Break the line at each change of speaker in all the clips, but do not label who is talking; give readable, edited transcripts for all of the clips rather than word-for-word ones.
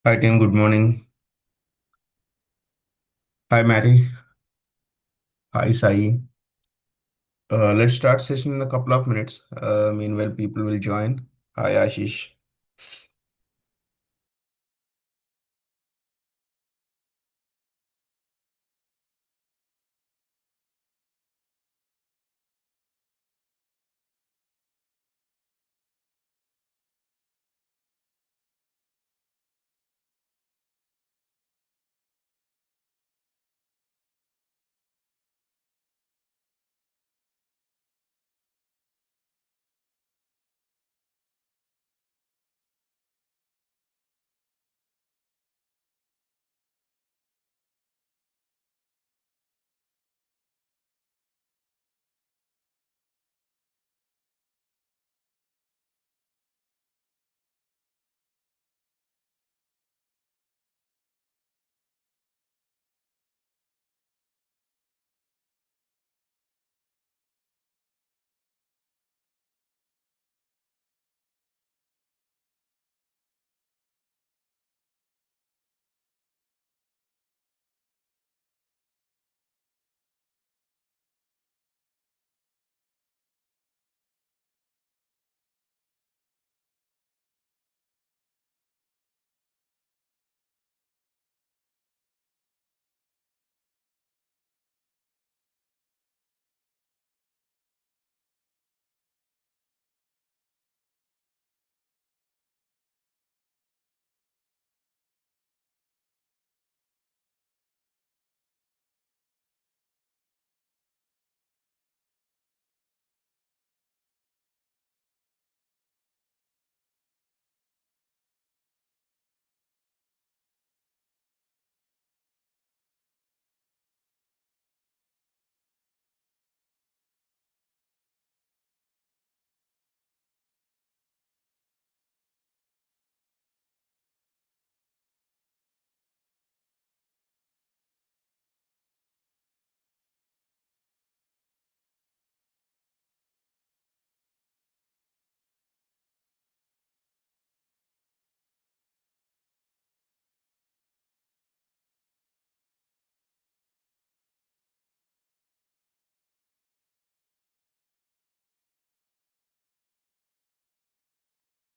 Hi team, good morning. Hi Mary. Hi Sai. Let's start session in a couple of minutes. Meanwhile, people will join. Hi Ashish.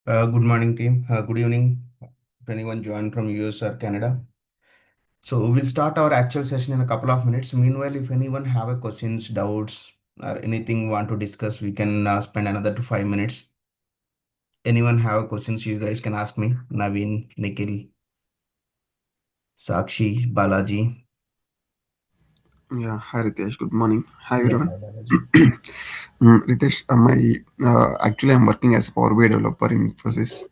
Good morning team. Good evening. If anyone joined from US or Canada. So we'll start our actual session in a couple of minutes. Meanwhile, if anyone have a questions, doubts, or anything want to discuss, we can spend another to 5 minutes. Anyone have questions, you guys can ask me. Naveen, Nikhil, Sakshi, Balaji.
Yeah, hi Ritesh. Good morning. Hi
Yeah,
everyone.
hi Balaji.
Ritesh, actually I'm working as a Power BI developer in Infosys.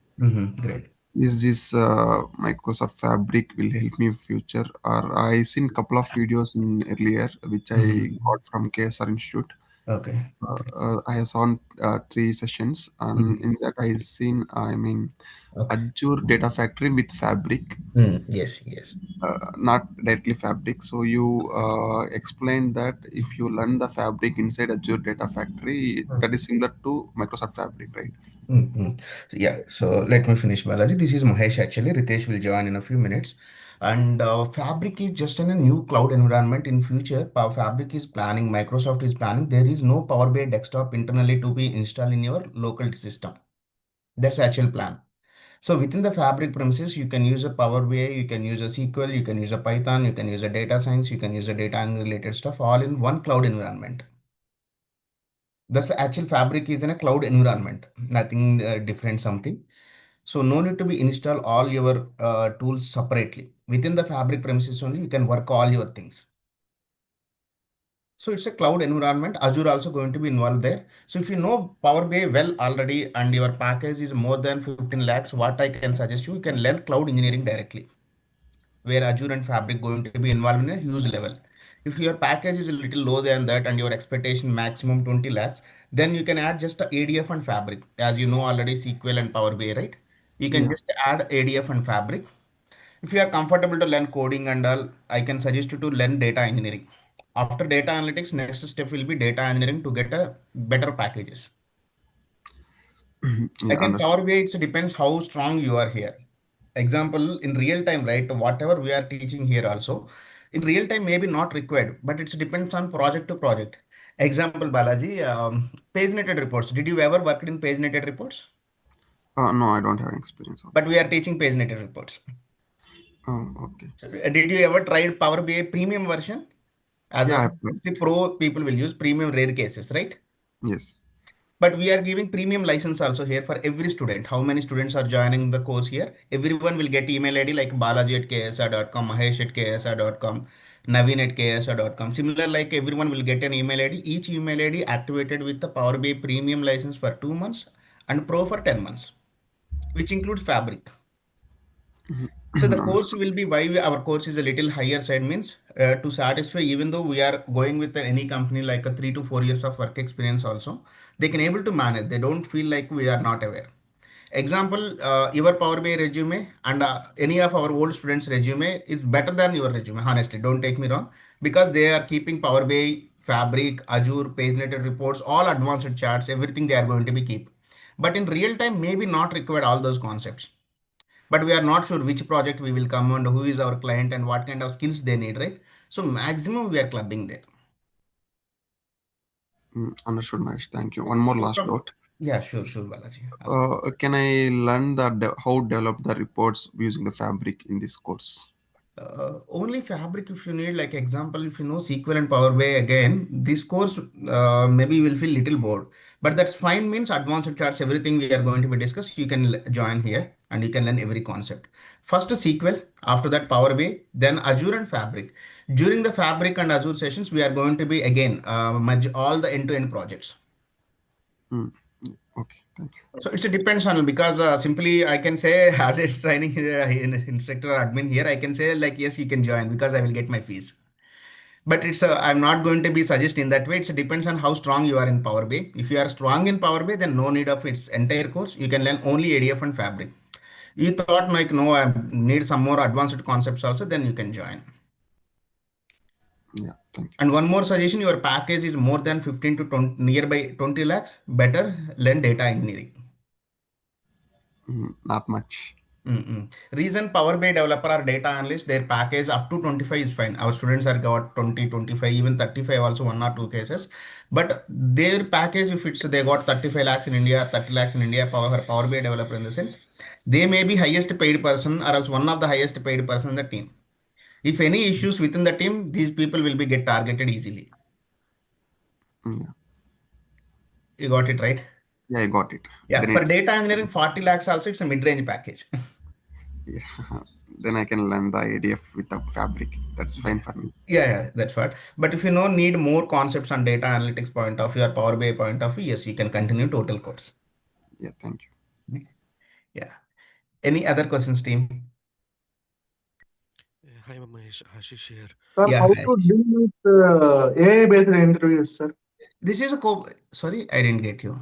Great.
Is this Microsoft Fabric will help me in future? Or I seen couple of videos in earlier which I
Mhm.
got from KSR Institute.
Okay. Okay.
I saw three sessions, and
Mhm.
in that I seen
Okay.
Azure Data Factory with Fabric.
Yes, yes.
Not directly Fabric. So you explained that if you learn the Fabric inside Azure Data Factory, that is similar to Microsoft Fabric, right?
Mm-hmm. So let me finish, Balaji. This is Mahesh actually. Ritesh will join in a few minutes. And Fabric is just in a new cloud environment in future. Power Fabric is planning, Microsoft is planning. There is no Power BI desktop internally to be installed in your local system. That's the actual plan. So within the Fabric premises, you can use a Power BI, you can use a SQL, you can use a Python, you can use a data science, you can use a data and related stuff all in one cloud environment. That's the actual Fabric is in a cloud environment, nothing different something. So no need to be install all your tools separately. Within the Fabric premises only, you can work all your things. So it's a cloud environment. Azure also going to be involved there. So if you know Power BI well already and your package is more than 15 lakhs, what I can suggest you can learn cloud engineering directly, where Azure and Fabric going to be involved in a huge level. If your package is a little low than that and your expectation maximum 20 lakhs, then you can add just a ADF and Fabric. As you know already SQL and Power BI, right? You can
Yeah.
just add ADF and Fabric. If you are comfortable to learn coding and all, I can suggest you to learn data engineering. After data analytics, next step will be data engineering to get a better packages.
Yeah,
Again,
understood.
Power BI, it depends how strong you are here. Example, in real time, right? Whatever we are teaching here also, in real time maybe not required, but it depends on project to project. Example, Balaji, paginated reports. Did you ever work in paginated reports?
No, I don't have an experience of
But
that.
we are teaching paginated reports.
Okay.
So, did you ever try Power BI premium version? As
Yeah,
of
I've tried.
the pro people will use premium rare cases, right?
Yes.
But we are giving premium license also here for every student. How many students are joining the course here? Everyone will get email ID like balaji at ksr.com, mahesh at ksr.com, naveen at ksr.com. Similar, like everyone will get an email ID. Each email ID activated with the Power BI premium license for 2 months and pro for 10 months, which includes Fabric. So the course will be why our course is a little higher side means to satisfy, even though we are going with any company like a 3 to 4 years of work experience also, they can able to manage. They don't feel like we are not aware. Example, your Power BI resume and any of our old students resume is better than your resume. Honestly, don't take me wrong, because they are keeping Power BI, Fabric, Azure, page-related reports, all advanced charts, everything they are going to be keep. But in real time, maybe not required all those concepts, but we are not sure which project we will come and who is our client and what kind of skills they need, right? So maximum we are clubbing there.
Understood, Mahesh. Thank you. One more last
From
doubt.
Yeah, sure, Balaji.
Can I learn how develop the reports using the Fabric in this course?
Only Fabric if you need, like example, if you know SQL and Power BI again, this course maybe you will feel little bored. But that's fine means advanced charts, everything we are going to be discussed, you can join here and you can learn every concept. First SQL, after that Power BI, then Azure and Fabric. During the Fabric and Azure sessions, we are going to be again merge all the end-to-end projects.
Mm, okay, thank you.
So it's a depends on, because simply I can say as a training here, instructor or admin here, I can say like yes you can join because I will get my fees. But I'm not going to be suggest in that way. It depends on how strong you are in Power BI. If you are strong in Power BI, then no need of its entire course. You can learn only ADF and Fabric. You thought like no, I need some more advanced concepts also, then you can join.
Yeah, thank you.
And one more suggestion, your package is more than 15 to 20, nearby 20 lakhs, better learn data engineering.
Not much.
Reason Power BI developer or data analyst, their package up to 25 is fine. Our students are got 20, 25, even 35 also, one or two cases. But their package, if it's they got 35 lakhs in India, 30 lakhs in India, Power BI developer in the sense, they may be highest paid person or else one of the highest paid person in the team. If any issues within the team, these people will be get targeted easily.
Yeah,
You got it right?
yeah, I got it.
Yeah.
Then
For
it's
data engineering, 40 lakhs also, it's a mid-range package.
yeah. Then I can learn the ADF with the Fabric. That's fine for me.
Yeah, that's what. But if you know need more concepts on data analytics point of view or Power BI point of view, yes, you can continue total course.
Yeah, thank you.
Yeah. Any other questions, team?
Hi, Mahesh. Ashish here.
Sir,
Yeah.
how
Hi.
to deal with AI-based interviews, sir?
This is a sorry, I didn't get you.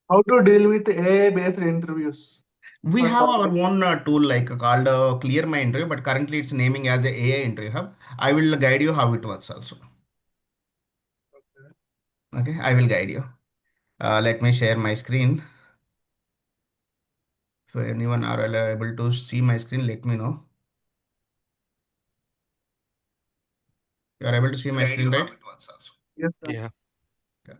How to deal with AI-based interviews
We
for
have our
Power
own tool like called Clear My Interview, but currently it's naming as a AI Interview Hub. I will guide you how it works also. Okay, I will guide you. Let me share my screen. So anyone are able to see my screen, let me know. You are able to see my screen, right?
Yes, sir.
Yeah.
Yeah.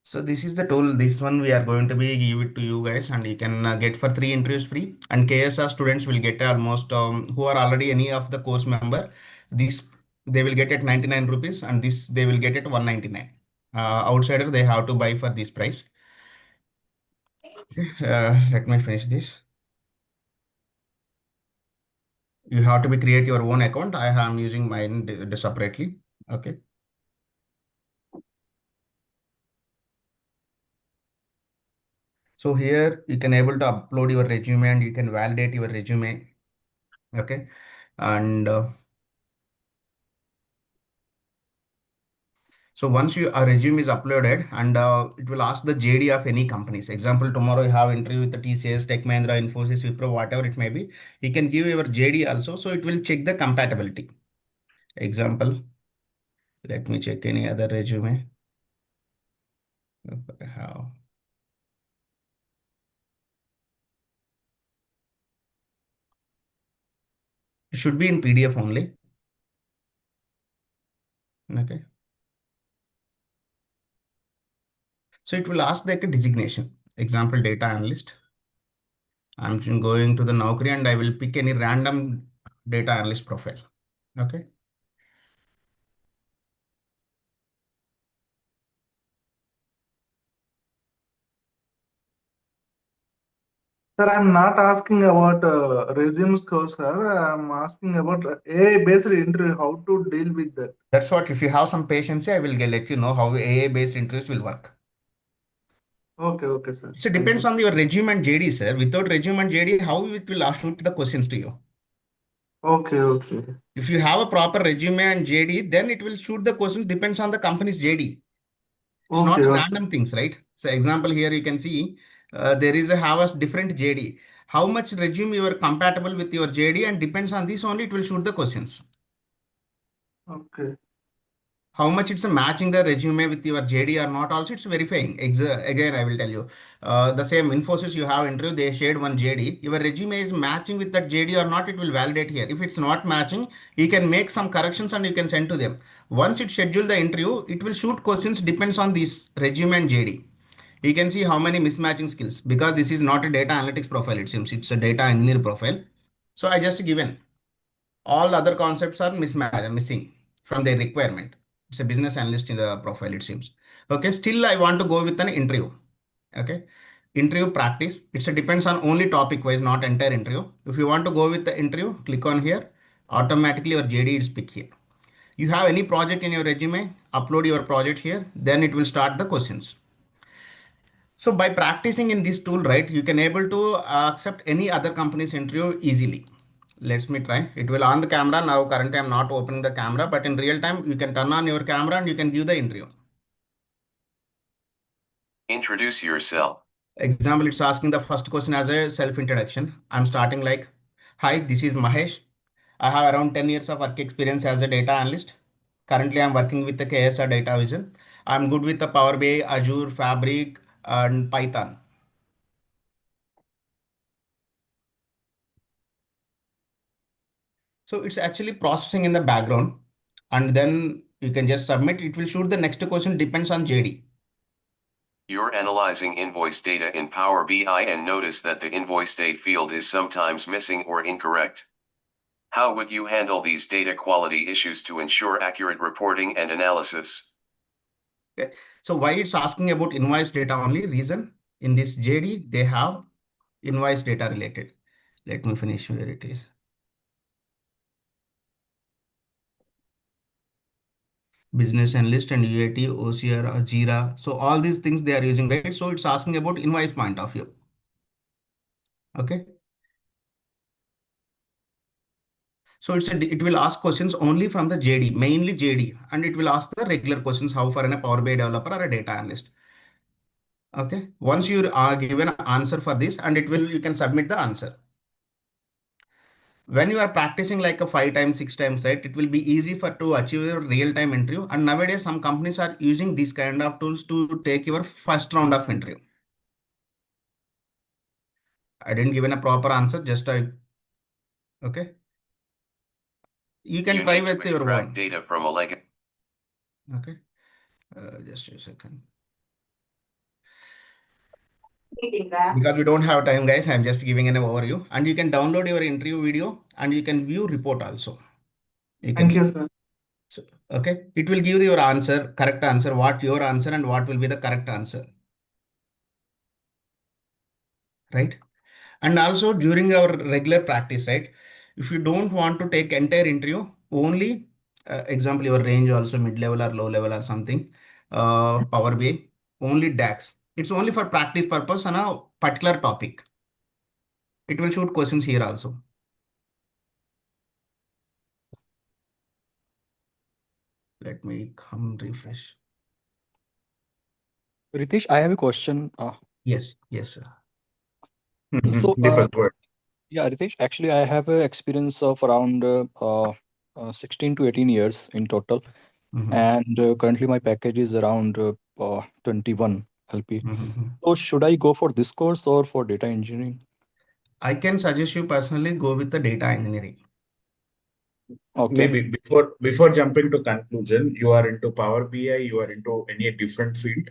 So this is the tool. This one we are going to be give it to you guys, and you can get for 3 interviews free. And KSR students will get almost who are already any of the course member. This they will get at 99 rupees, and this they will get at 199. Outsider they have to buy for this price. Let me finish this. You have to be create your own account. I am using mine separately. Okay. So here you can able to upload your resume and you can validate your resume. Okay. And so once your resume is uploaded and it will ask the JD of any companies. Example, tomorrow you have interview with the TCS, Tech Mahindra, Infosys, Wipro, whatever it may be. You can give your JD also. So it will check the compatibility. Example, let me check any other resume. How? It should be in PDF only. Okay. So it will ask like a designation. Example, data analyst. I'm going to the Naukri and I will pick any random data analyst profile. Okay.
Sir, I'm not asking about resume score, sir. I'm asking about AI-based interview, how to deal with that.
That's what, if you have some patience, I will let you know how AI-based interviews will work.
Okay, sir.
So it
Thank
depends
you.
on your resume and JD, sir. Without resume and JD, how it will shoot the questions to you?
Okay.
If you have a proper resume and JD, then it will shoot the questions depends on the company's JD. It's not
Okay.
random things, right? So example here you can see there is a have a different JD. How much resume you are compatible with your JD, and depends on this only it will shoot the questions.
Okay.
How much it's matching the resume with your JD or not, also it's verifying. Again, I will tell you, the same Infosys you have interview, they shared one JD. Your resume is matching with that JD or not, it will validate here. If it's not matching, you can make some corrections and you can send to them. Once it schedule the interview, it will shoot questions depends on this resume and JD. You can see how many mismatching skills, because this is not a data analytics profile, it seems it's a data engineer profile. So I just given all other concepts are missing from their requirement. It's a business analyst in the profile, it seems. Okay, still I want to go with an interview. Okay, interview practice. It's a depends on only topic wise, not entire interview. If you want to go with the interview, click on here. Automatically your JD is pick here. You have any project in your resume, upload your project here. Then it will start the questions. So by practicing in this tool, right, you can able to accept any other company's interview easily. Let me try. It will on the camera now. Currently, I'm not opening the camera, but in real time, you can turn on your camera and you can view the interview.
Introduce yourself.
Example, it's asking the first question as a self-introduction. I'm starting like, hi, this is Mahesh. I have around 10 years of work experience as a data analyst. Currently, I'm working with the KSR Data Vision. I'm good with the Power BI, Azure, Fabric, and Python. So it's actually processing in the background, and then you can just submit. It will shoot the next question depends on JD.
You're analyzing invoice data in Power BI and notice that the invoice date field is sometimes missing or incorrect. How would you handle these data quality issues to ensure accurate reporting and analysis?
Okay. So why it's asking about invoice data only? Reason in this JD they have invoice data related. Let me finish where it is. Business analyst and UAT, OCR, Jira. So all these things they are using, right? So it's asking about invoice point of view. Okay. So it will ask questions only from the JD, mainly JD, and it will ask the regular questions how for a Power BI developer or a data analyst. Okay. Once you are given an answer for this, and you can submit the answer. When you are practicing like a 5 times, 6 times, right, it will be easy for to achieve your real-time interview. And nowadays, some companies are using these kind of tools to take your first round of interview. I didn't give a proper answer, just okay. You can
You
try
need to
with your
extract
own.
data from a legacy.
Okay. Just a second. Because we don't have time, guys, I'm just giving an overview. And you can download your interview video and you can view report also. You can
Thank you, sir.
so, okay. It will give your answer, correct answer, what your answer and what will be the correct answer. Right. And also during our regular practice, right? If you don't want to take entire interview, only example, your range also mid-level or low level or something, Power BI, only DAX. It's only for practice purpose on a particular topic. It will shoot questions here also. Let me come refresh.
Ritesh, I have a question.
Yes, sir.
So,
Deepak, go ahead.
yeah, Ritesh, actually, I have a experience of around 16 to 18 years in total,
Mhm,
and currently my package is around 21 LP.
mhm.
So, should I go for this course or for data engineering?
I can suggest you personally go with the data engineering.
Okay.
Maybe before jumping to conclusion, you are into Power BI, you are into any different field?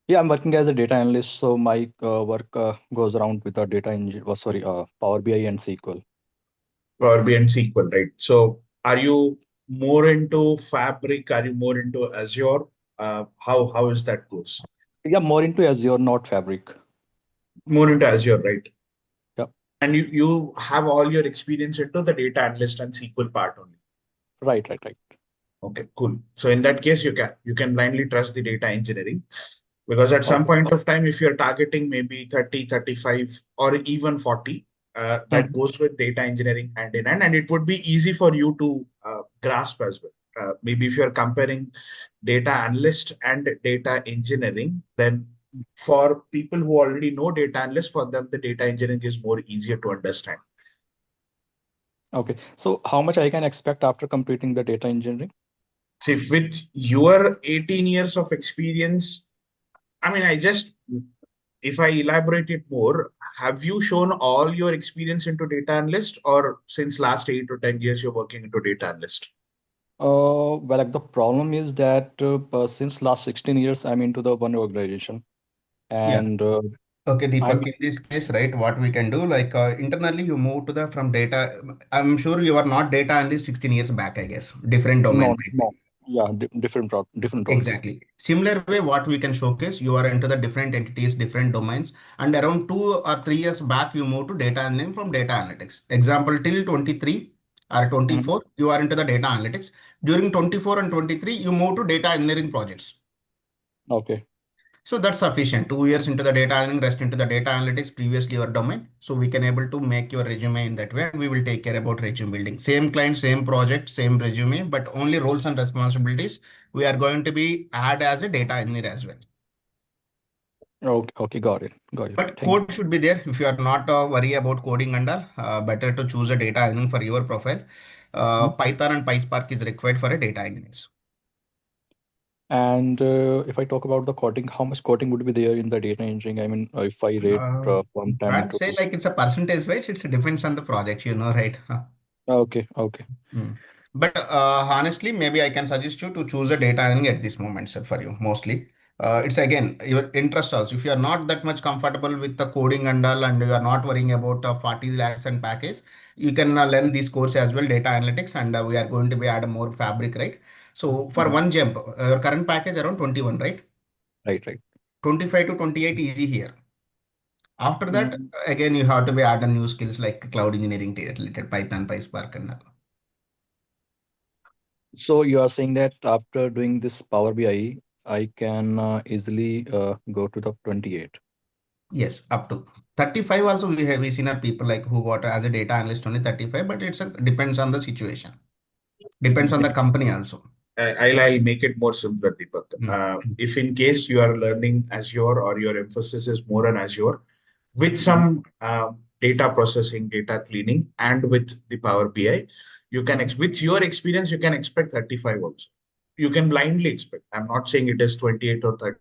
Yeah, I'm working as a data analyst, so my work goes around with a data engine. Power BI and SQL.
Power BI and SQL, right? So are you more into Fabric? Are you more into Azure? How is that goes?
Yeah, more into Azure, not Fabric.
More into Azure, right?
Yeah.
And you have all your experience into the data analyst and SQL part only.
Right.
Okay, cool. So in that case, you can blindly trust the data engineering, because at some
Okay.
point of time, if you're targeting maybe 30, 35, or even 40, that
Mhm.
goes with data engineering hand in hand, and it would be easy for you to grasp as well. Maybe if you're comparing data analyst and data engineering, then for people who already know data analyst, for them, the data engineering is more easier to understand.
Okay. So how much I can expect after completing the data engineering?
See, with your 18 years of experience, I mean, if I elaborate it more, have you shown all your experience into data analyst, or since last 8 to 10 years you're working into data analyst?
Well, like the problem is that since last 16 years, I'm into the one organization,
Yeah.
and
Okay,
I'm
Deepak, in this case, right, what we can do, like internally you move to the from data. I'm sure you are not data analyst 16 years back, I guess. Different domain
no,
might be.
no, yeah, different roles.
Exactly. Similar way, what we can showcase, you are into the different entities, different domains, and around 2 or 3 years back, you move to data engineering from data analytics. Example, till 23 or
Mhm.
24, you are into the data analytics. During 24 and 23, you move to data engineering projects.
Okay.
So that's sufficient. 2 years into the data engineering, rest into the data analytics, previously your domain. So we can able to make your resume in that way, and we will take care about resume building. Same client, same project, same resume, but only roles and responsibilities we are going to be add as a data engineer as well.
Okay, got it.
But
Thank you.
code should be there. If you are not worry about coding and all, better to choose a data engineering for your profile.
Mhm.
Python and PySpark is required for a data engineers.
And if I talk about the coding, how much coding would be there in the data engineering? I mean, if I rate from 10
Can't
into
say like it's a percentage wise. It depends on the project, right?
Okay.
Mm. But honestly, maybe I can suggest you to choose a data engineering at this moment, sir, for you mostly. It's again your interest also. If you are not that much comfortable with the coding and all, and you are not worrying about 40 lakhs and package, you can learn this course as well, data analytics, and we are going to be add more fabric, right? So for
Mhm.
one jump, your current package around 21, right?
Right.
25 to 28 easy here. After that,
Mm.
again, you have to be add a new skills like cloud engineering related Python, PySpark, and all.
So you are saying that after doing this Power BI, I can easily go to the 28.
Yes, up to 35 also we seen a people like who got as a data analyst only 35, but depends on the situation. Depends on the company also.
I'll make it more simpler, Deepak.
Mm.
If in case you are learning Azure, or your emphasis is more on Azure, with
Mhm.
some data processing, data cleaning, and with the Power BI, you can with your experience, you can expect 35 also. You can blindly expect. I'm not saying it is 28 or 30.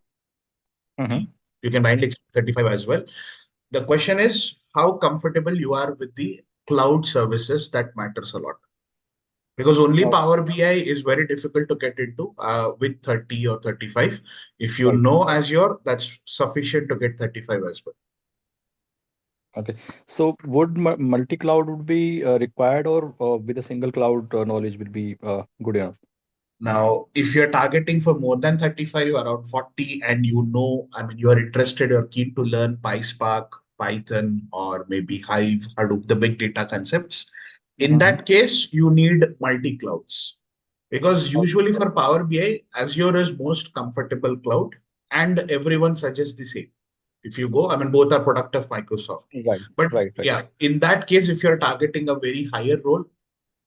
Mhm.
You can blindly expect 35 as well. The question is how comfortable you are with the cloud services. That matters a lot, because only
Oh,
Power BI is very difficult to get into with 30 or 35. If you
right.
know Azure, that's sufficient to get 35 as well.
Okay. So would multi-cloud would be required, or with a single cloud knowledge will be good enough?
Now, if you're targeting for more than 35, around 40, and I mean, you are interested or keen to learn PySpark, Python, or maybe Hive, Hadoop, the big data concepts, in
Mhm.
that case, you need multi-clouds. Because usually for Power BI, Azure is most comfortable cloud, and everyone suggests the same. If you go, I mean, both are product of Microsoft.
Right.
But
Right.
yeah, in that case, if you're targeting a very higher role,
Mhm.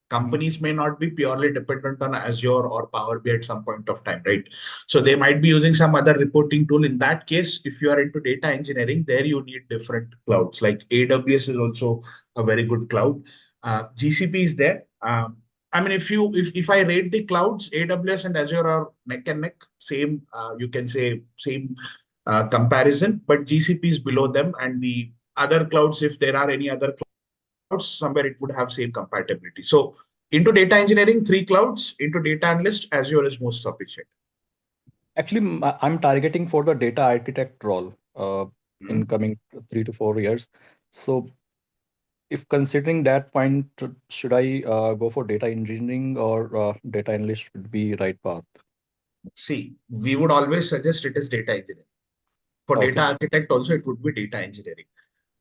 companies may not be purely dependent on Azure or Power BI at some point of time, right? So they might be using some other reporting tool. In that case, if you are into data engineering, there you need different clouds. Like AWS is also a very good cloud. GCP is there. I mean, if I rate the clouds, AWS and Azure are neck and neck, same. You can say same comparison, but GCP is below them, and the other clouds, if there are any other clouds, somewhere it would have same compatibility. So Into data engineering, 3 clouds. Into data analyst, Azure is most sufficient.
Actually, I'm targeting for the data architect role in coming 3 to 4 years. So, if considering that point, should I go for data engineering or data analyst would be right path?
See, we would always suggest it is data engineering. For data
Okay.
architect also, it would be data engineering.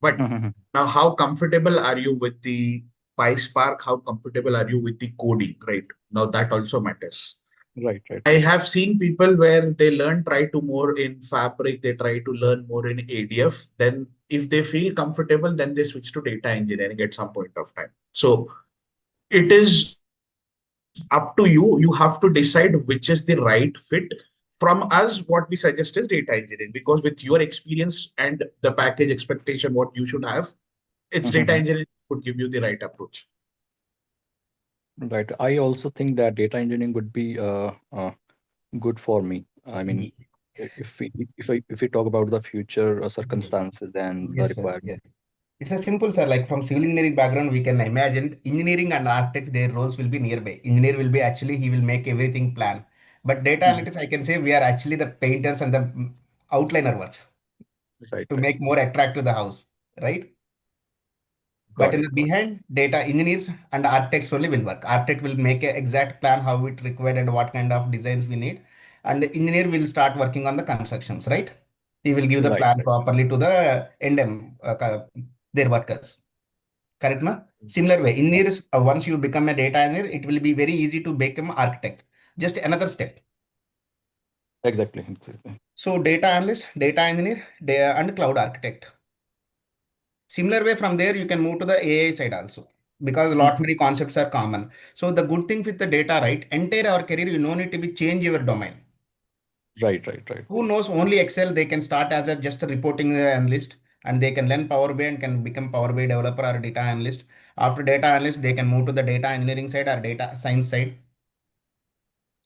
But
Mhm.
now, how comfortable are you with the PySpark? How comfortable are you with the coding, right? Now, that also matters.
Right, right,
I
right.
have seen people where they try to more in Fabric, they try to learn more in ADF. Then, if they feel comfortable, then they switch to data engineering at some point of time. So, it is up to you. You have to decide which is the right fit. From us, what we suggest is data engineering, because with your experience and the package expectation, what you should have, it's data
Mhm.
engineering would give you the right approach.
Right. I also think that data engineering would be good for me. I mean, if we talk about the future
Yes,
circumstances and the
yes, sir.
requirement.
Yes. It's a simple, sir. Like from civil engineering background, we can imagine engineering and architect, their roles will be nearby. Engineer will be actually, he will make everything plan. But data
Mhm.
analytics, I can say we are actually the painters and the outliner works
Right,
to
right.
make more attractive the house, right? But
Got
in
it,
the
got
behind, data engineers and architects only will work. Architect will make an exact plan how it required and what kind of designs we need. And the engineer will start working on the constructions, right? He will give
it.
the
Right,
plan
right.
properly to the their workers. Correct, ma? Similar way,
Yeah.
engineers, once you become a data engineer, it will be very easy to become architect. Just another step.
Exactly, exactly.
So data analyst, data engineer, and cloud architect. Similar way from there, you can move to the AI side also because a lot
Mhm.
many concepts are common. So the good thing with the data, right? Entire our career, you no need to be change your domain.
Right, right, right.
Who knows only Excel, they can start as a just a reporting analyst and they can learn Power BI and can become Power BI developer or data analyst. After data analyst, they can move to the data engineering side or data science side.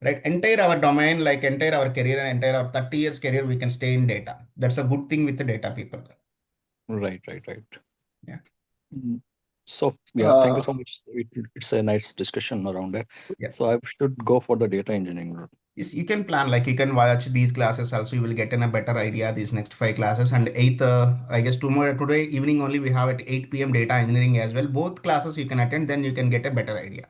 Right? Entire our domain, like entire our career, entire our 30 years career, we can stay in data. That's a good thing with the data people.
Right, right, right.
Yeah.
Mm. So yeah, thank you
Uh,
so much. It's a nice discussion around that.
Yeah.
So I should go for the data engineering route.
Yes, you can plan, like you can watch these classes also, you will get in a better idea these next 5 classes. And eighth, I guess tomorrow, today evening only we have at 8 p.m. data engineering as well. Both classes you can attend, then you can get a better idea.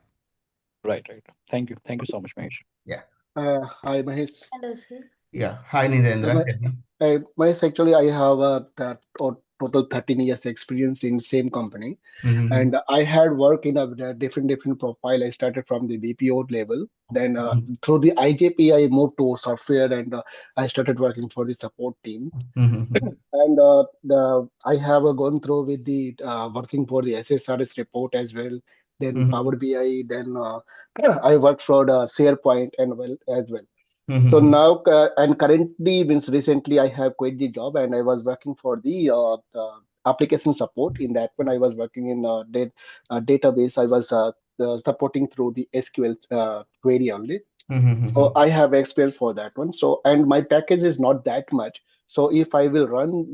Right, right. Thank you. Thank you so much, Mahesh.
Yeah.
Hi, Mahesh.
Hello, sir.
Yeah. Hi, Nidendra.
Ma-
Tell me.
Mahesh, actually, I have total 13 years experience in same company,
Mm-hmm.
and I had work in a different profile. I started from the BPO level, then through the IJP, I moved to software, and I started working for the support team.
Mm-hmm.
And the I have gone through with the working for the SSRS report as well, then
Mm-hmm.
Power BI, then I worked for the SharePoint and well as well. So
Mm-hmm.
now, and currently, means recently, I have quit the job and I was working for the application support. In that one, I was working in database. I was supporting through the SQL query only. So
Mm-hmm.
I have experience for that one. So and my package is not that much. So if I will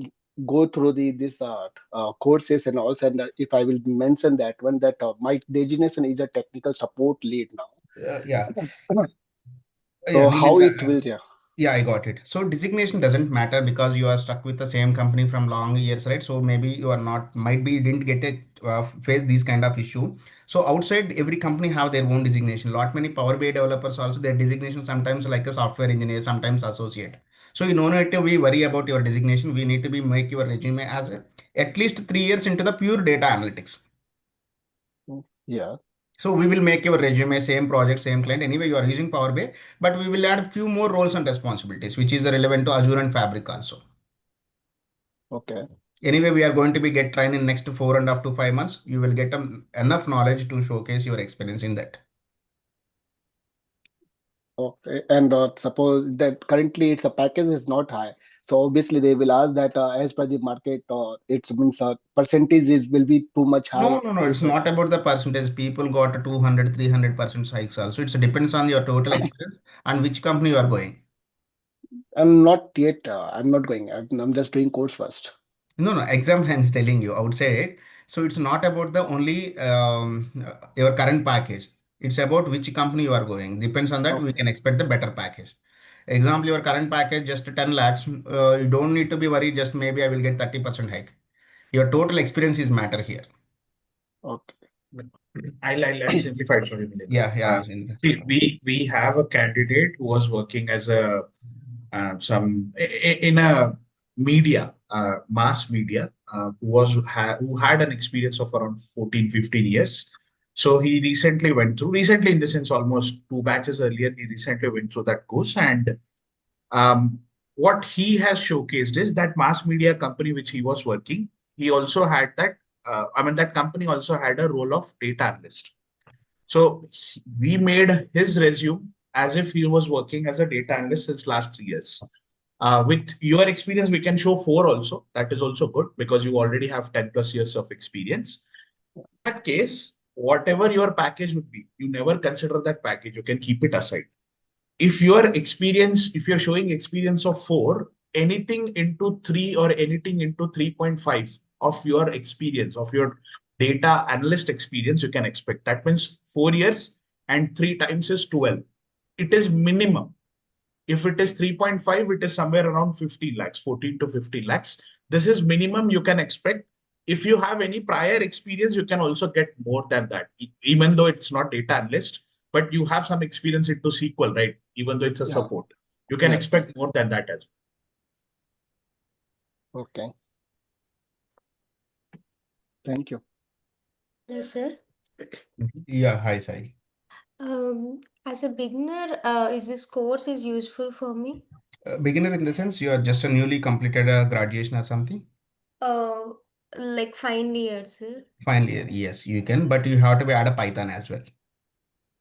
go through the this courses and also, and if I will mention that one that my designation is a technical support lead now.
Yeah. Yeah,
So how
Nidendra.
it will, yeah.
Yeah, I got it. So designation doesn't matter because you are stuck with the same company from long years, right? So maybe you are not, might be you didn't get it, face these kind of issue. So outside, every company have their own designation. Lot many Power BI developers also their designation sometimes like a software engineer, sometimes associate. So you don't need to be worry about your designation. We need to be make your resume as a, at least 3 years into the pure data analytics.
Yeah.
So we will make your resume, same project, same client. Anyway, you are using Power BI, but we will add few more roles and responsibilities, which is relevant to Azure and Fabric also.
Okay.
Anyway, we are going to be get trained in next 4.5 to 5 months. You will get enough knowledge to showcase your experience in that.
Okay. And suppose that currently it's a package is not high. So obviously they will ask that as per the market, it means percentage is will be too much high.
No, no, no. It's
So
not about the percentage. People got a 200, 300% hikes also. It depends on your total experience and which company you are going.
I'm not yet. I'm not going. I'm just doing course first.
No, no. Example I'm telling you outside. So it's not about the only your current package. It's about which company you are going. Depends on that, we
Okay.
can expect the better package. Example, your current package just 10 lakhs. You don't need to be worried. Just maybe I will get 30% hike. Your total experience is matter here.
Okay.
I'll simplify it for you, Milind.
Yeah, yeah.
See, we have a candidate who was working as a in a media, mass media, who had an experience of around 14, 15 years. So he recently in the sense almost 2 batches earlier, he recently went through that course. And um, what he has showcased is that mass media company which he was working, he also had that, that company also had a role of data analyst. So we made his resume as if he was working as a data analyst since last 3 years. With your experience, we can show 4 also. That is also good because you already have 10 plus years of experience. In that case, whatever your package would be, you never consider that package. You can keep it aside. If if you're showing experience of 4, anything into 3 or anything into 3.5 of your experience, of your data analyst experience, you can expect. That means 4 years and 3 times is 12. It is minimum. If it is 3.5, it is somewhere around 15 lakhs, 14 to 15 lakhs. This is minimum you can expect. If you have any prior experience, you can also get more than that, even though it's not data analyst, but you have some experience into SQL, right? Even though it's a
Yeah.
support, you can
Yeah.
expect more than that as
well. Okay. Thank you.
Hello, sir.
Yeah, hi, Sai.
As a beginner, is this course is useful for me?
Beginner in the sense you are just a newly completed graduation or something.
Uh, like final year, sir.
Finally, yes, you can, but you have to be add a Python as well.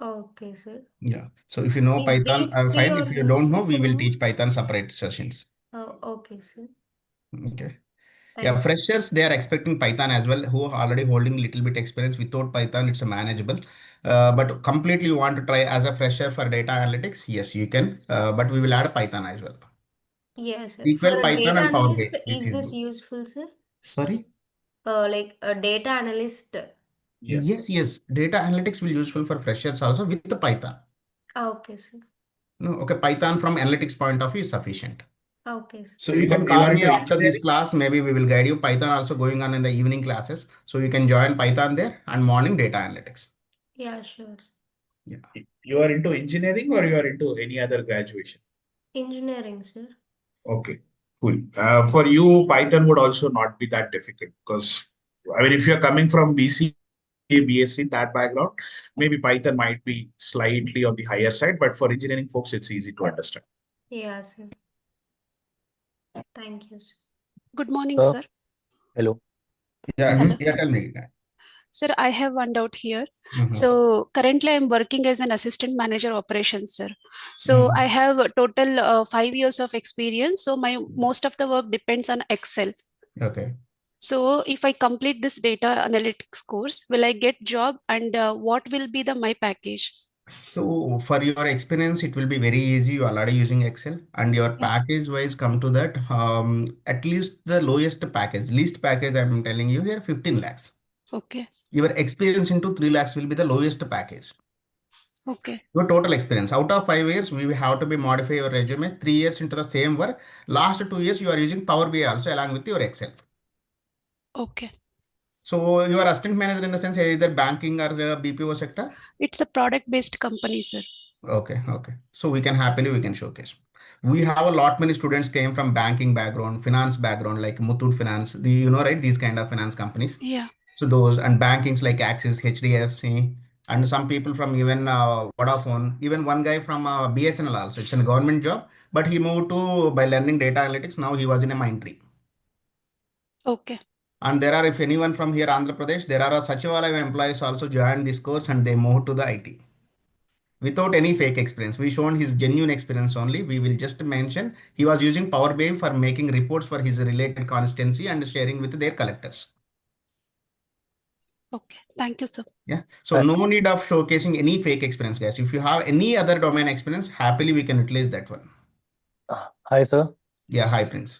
Okay, sir.
Yeah. So if you know
Is
Python,
these three
fine.
are
If you don't know,
useful
we
for
will
me?
teach Python separate sessions.
Oh, okay, sir.
Okay.
Thank
Yeah,
you.
freshers, they are expecting Python as well, who are already holding little bit experience. Without Python, it's a manageable. But completely you want to try as a fresher for data analytics, yes, you can. But we will add Python as well.
Yes, sir. For
SQL,
a
Python,
data
and Power
analyst,
BI. This
is
is
this
good.
useful, sir?
Sorry?
Like a data analyst.
well.
Yes, yes. Data analytics will useful for freshers also with the Python.
Okay, sir.
No, okay, Python from analytics point of view is sufficient.
Okay, sir.
So
You can
you
call
are
me
into
after this
engineering.
class. Maybe we will guide you. Python also going on in the evening classes. So you can join Python there and morning data analytics.
Yeah, sure, sir.
Yeah.
You are into engineering or you are into any other graduation?
Engineering, sir.
Okay, cool. For you, Python would also not be that difficult because, if you're coming from BC, BSc, that background, maybe Python might be slightly on the higher side, but for engineering folks, it's easy to understand.
Yeah, sir. Thank you, sir.
Good morning,
Sir,
sir.
hello.
Yeah,
Hello.
yeah, tell me.
Sir, I have one doubt here.
Mhm.
So currently I'm working as an assistant manager operations, sir. So
Mhm.
I have a total 5 years of experience. So my most of the work depends on Excel.
Okay.
So if I complete this data analytics course, will I get job and what will be the my package?
So for your experience, it will be very easy. You are already using Excel and your
Yeah.
package wise come to that. At least the lowest package, least package I'm telling you here, 15 lakhs.
Okay.
Your experience into 3 lakhs will be the lowest package.
Okay.
Your total experience out of 5 years, we have to be modify your resume 3 years into the same work. Last 2 years, you are using Power BI also along with your Excel.
Okay.
So you are assistant manager in the sense either banking or BPO sector.
It's a product based company, sir.
Okay, okay. So we can showcase. We have a lot many students came from banking background, finance background like Muthoot Finance. Right? These kind of finance companies.
Yeah.
So those and bankings like Axis, HDFC, and some people from even Vodafone. Even one guy from BSNL also. It's a government job, but he moved to by learning data analytics. Now he was in a Mindtree.
Okay.
And there are, if anyone from here, Andhra Pradesh, there are Sachivalaya employees also joined this course and they moved to the IT. Without any fake experience. We shown his genuine experience only. We will just mention he was using Power BI for making reports for his related constituency and sharing with their collectors.
Okay. Thank you, sir.
Yeah. So no need of showcasing any fake experience, guys. If you have any other domain experience, happily we can utilize that one.
Hi, sir.
Yeah. Hi, Prince.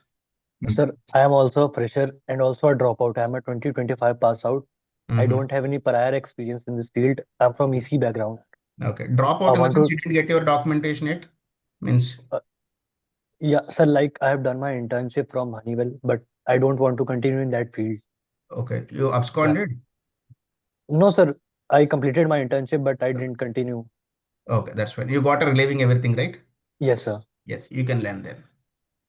Sir, I am also a fresher and also a dropout. I am a 2025 pass out.
I don't have any prior experience in this field. I'm from EC background.
Okay. Drop
I
out in the
want
sense
to,
you didn't get your documentation yet? Means,
yeah, sir, like I have done my internship from Honeywell, but I don't want to continue in that field.
okay. You
Yeah.
absconded?
No, sir, I completed my internship, but I didn't continue.
Okay, that's fine. You got a relieving everything, right?
Yes, sir.
Yes, you can learn then.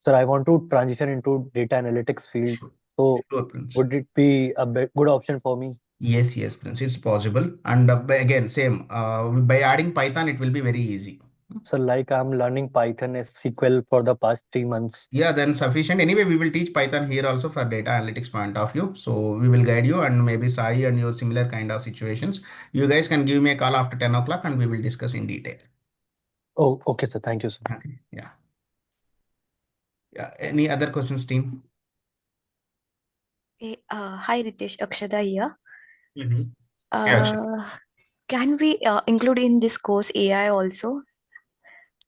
Sir, I want to transition into data analytics field.
Sure.
So
Sure, Prince.
would it be a good option for me?
Yes, yes, Prince. It's possible. And again, same. By adding Python, it will be very easy.
So like I'm learning Python SQL for the past 3 months.
Yeah, then sufficient. Anyway, we will teach Python here also for data analytics point of view. So we will guide you and maybe Sai and your similar kind of situations. You guys can give me a call after 10 o'clock and we will discuss in detail.
Oh, okay, sir. Thank you, sir.
Okay. Yeah. Yeah. Any other questions, team?
Hey, hi Ritesh, Akshada here.
Mhm. Yeah, sure.
Can we include in this course AI also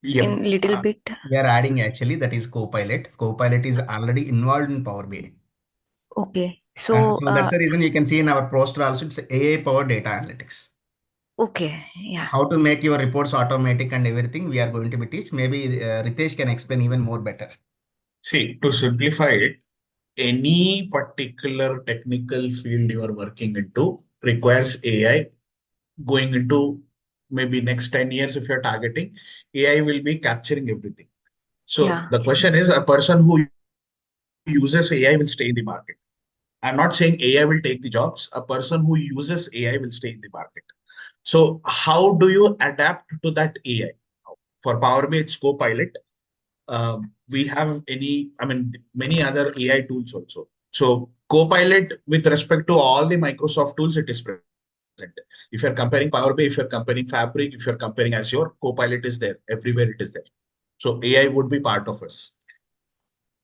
Yep.
in little bit?
We are adding actually that is Copilot. Copilot is already involved in Power BI.
Okay,
So
so
that's the reason you can see in our poster also it's AI powered data analytics.
okay, yeah.
How to make your reports automatic and everything we are going to be teach. Maybe Ritesh can explain even more better.
See, to simplify it, any particular technical field you are working into requires AI. Going into maybe next 10 years, if you're targeting, AI will be capturing everything. So
Yeah.
the question is, a person who uses AI will stay in the market. I'm not saying AI will take the jobs. A person who uses AI will stay in the market. So how do you adapt to that AI? For Power BI, it's Copilot. We have many other AI tools also. So Copilot, with respect to all the Microsoft tools, it is present. If you're comparing Power BI, if you're comparing Fabric, if you're comparing Azure, Copilot is there. Everywhere it is there. So AI would be part of us.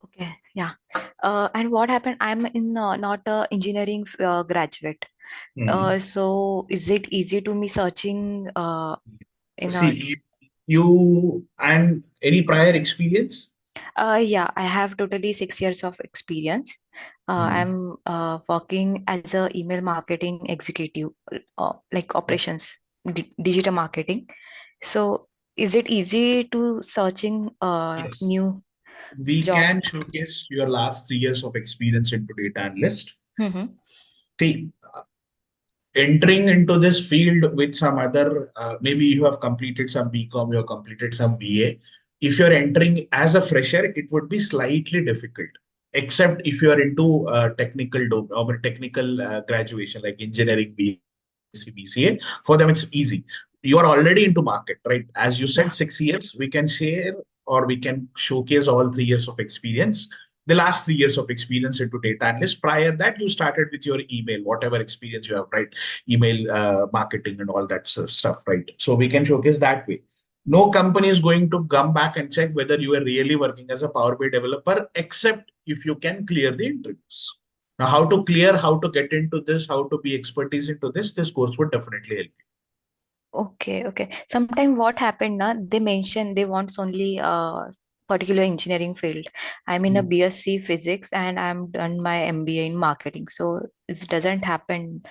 Okay, yeah. And what happened? I'm in not a engineering graduate. So is it easy to me searching in a
See, you and any prior experience?
yeah, I have totally 6 years of experience. I'm working as a email marketing executive, like operations, digital marketing. So is it easy to searching
Yes.
new
We
job?
can showcase your last 3 years of experience into data analyst.
Mm-hmm.
See, entering into this field with some other, maybe you have completed some BCom, you have completed some BA. If you're entering as a fresher, it would be slightly difficult, except if you are into technical or technical graduation like engineering, BSc, BCA. For them, it's easy. You are already into market, right? As you said, 6 years, we can share or we can showcase all 3 years of experience. The last 3 years of experience into data analyst. Prior that, you started with your email, whatever experience you have, right? Email marketing and all that stuff, right? So we can showcase that way. No company is going to come back and check whether you are really working as a Power BI developer, except if you can clear the interviews. Now, how to clear, how to get into this, how to be expertise into this course would definitely help you.
Okay. Sometimes what happened now, they mention they want only particular engineering field. I'm in a BSc physics and I'm done my MBA in marketing. So it doesn't happen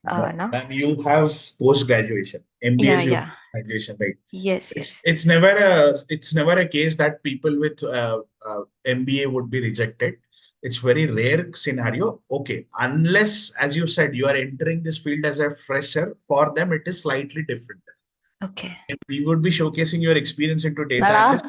now.
Ma'am, you have post graduation, MBA is your
Yeah.
graduation, right?
Yes.
It's never a case that people with MBA would be rejected. It's very rare scenario. Okay, unless, as you said, you are entering this field as a fresher, for them it is slightly different.
Okay.
And we would be showcasing your experience into data analyst.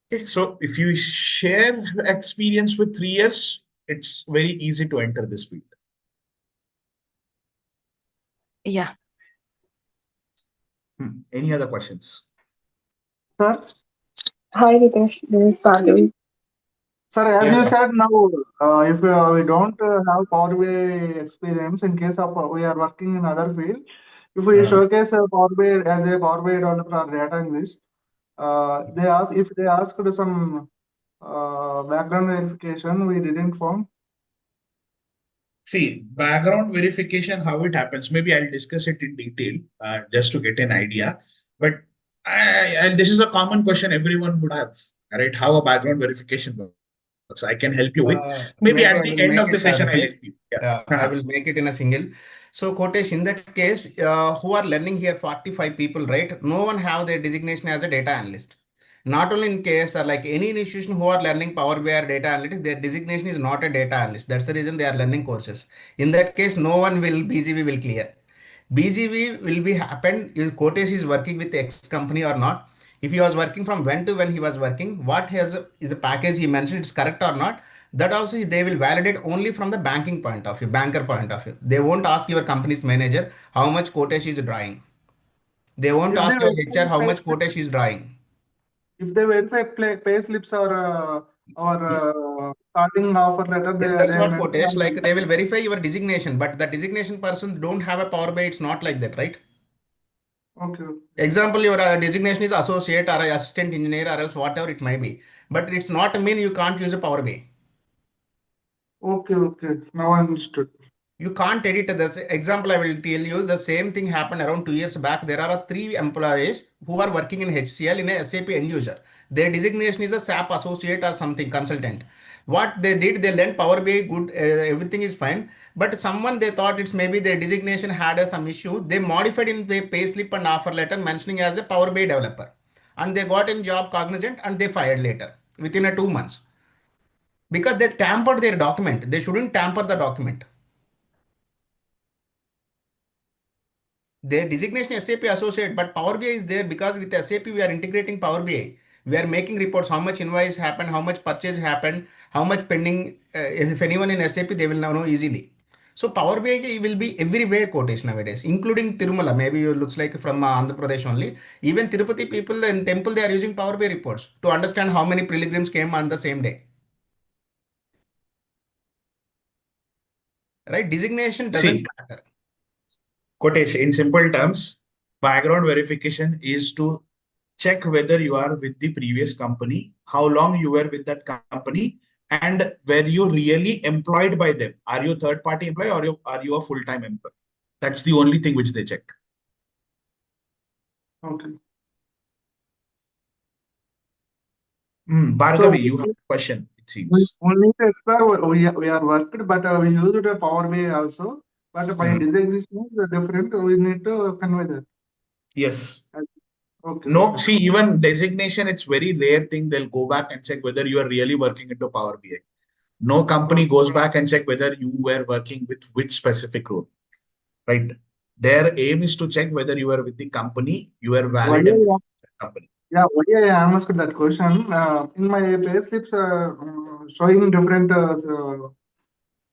Okay, so if you share experience with 3 years, it's very easy to enter this field.
Yeah.
Any other questions?
Sir,
Hi, Ritesh. This is Pargavi.
sir, as
Yeah.
you said now, if we don't have Power BI experience, in case of we are working in other field, if we showcase a Power BI as a Power BI developer or data analyst, if they asked some background verification, we didn't form.
See, background verification, how it happens. Maybe I'll discuss it in detail just to get an idea. But this is a common question everyone would have. right? How a background verification works. I can help you with. Maybe
Maybe
at
I
the
will
end
make
of the
it
session, I'll
brief.
help you. Yeah.
I will make it in a single. So, Kotesh, in that case, who are learning here, 45 people, right? No one have their designation as a data analyst. Not only in case, like any institution who are learning Power BI or data analytics, their designation is not a data analyst. That's the reason they are learning courses. In that case, no one will BGV will clear. BGV will be happened if Kotesh is working with X company or not. If he was working from when to when he was working, what has is a package he mentioned it's correct or not. That also they will validate only from the banking point of view, banker point of view. They won't ask your company's manager how much Kotesh is drawing. They won't
If they
ask your HR how
verify
much Kotesh is drawing.
if they verify pay slips or
Yes.
starting offer letter,
Yes, that's
they
what
mention
Kotesh
on
like. They
that.
will verify your designation, but the designation person don't have a Power BI. It's not like that, right?
Okay.
Example, your designation is associate or assistant engineer or else whatever it may be. But it's not mean you can't use a Power BI.
Okay. Okay. Now I understood.
You can't edit this. Example, I will tell you the same thing happened around 2 years back. There are three employees who are working in HCL in a SAP end user. Their designation is a SAP associate or something consultant. What they did, they learned Power BI good, everything is fine. But someone they thought it's maybe their designation had some issue. They modified in their payslip and offer letter mentioning as a Power BI developer. And they got in job cognizant and they fired later within a 2 months. Because they tampered their document. They shouldn't tamper the document. Their designation SAP associate, but Power BI is there because with SAP we are integrating Power BI. We are making reports how much invoice happened, how much purchase happened, how much pending. If anyone in SAP, they will now know easily. So Power BI will be everywhere quotation nowadays, including Tirumala. Maybe you looks like from Andhra Pradesh only. Even Tirupati people in temple they are using Power BI reports to understand how many pilgrims came on the same day. Right? Designation doesn't
See,
matter.
Kotesh, in simple terms, background verification is to check whether you are with the previous company, how long you were with that company, and were you really employed by them? Are you a third party employee or are you a full-time employee? That's the only thing which they check.
Okay.
Bhargavi, you have a question, it seems.
We need to explore. We are worked, but we used a Power BI also. But by designation is different. We need to convey that.
Yes.
Okay.
No, see, even designation, it's very rare thing. They'll go back and check whether you are really working into Power BI. No company goes back and check whether you were working with which specific role, right? Their aim is to check whether you are with the company, you are valid employee of the company.
Yeah, why I asked that question? In my pay slips, showing different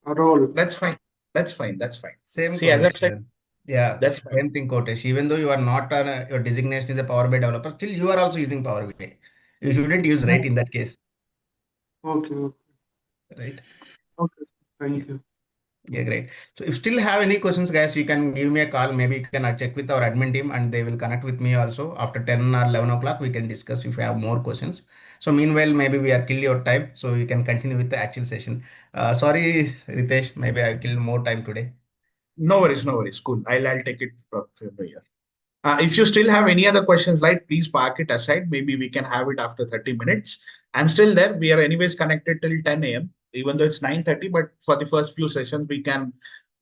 role.
That's fine. That's fine. That's fine.
Same
See, as I said,
quotation. Yeah,
that's fine.
same thing, Kotesh. Even though you are not your designation is a Power BI developer, still you are also using Power BI. You shouldn't use right in that case,
Okay.
right?
Okay. Thank you.
Yeah, great. So if still have any questions, guys, you can give me a call. Maybe you can check with our admin team and they will connect with me also. After 10 or 11 o'clock, we can discuss if you have more questions. So meanwhile, maybe we are kill your time. So you can continue with the actual session. Sorry, Ritesh, maybe I killed more time today.
No worries, no worries. Cool. I'll take it from here. If you still have any other questions, right, please park it aside. Maybe we can have it after 30 minutes. I'm still there. We are anyways connected till 10 a.m., even though it's 9:30, but for the first few sessions, we can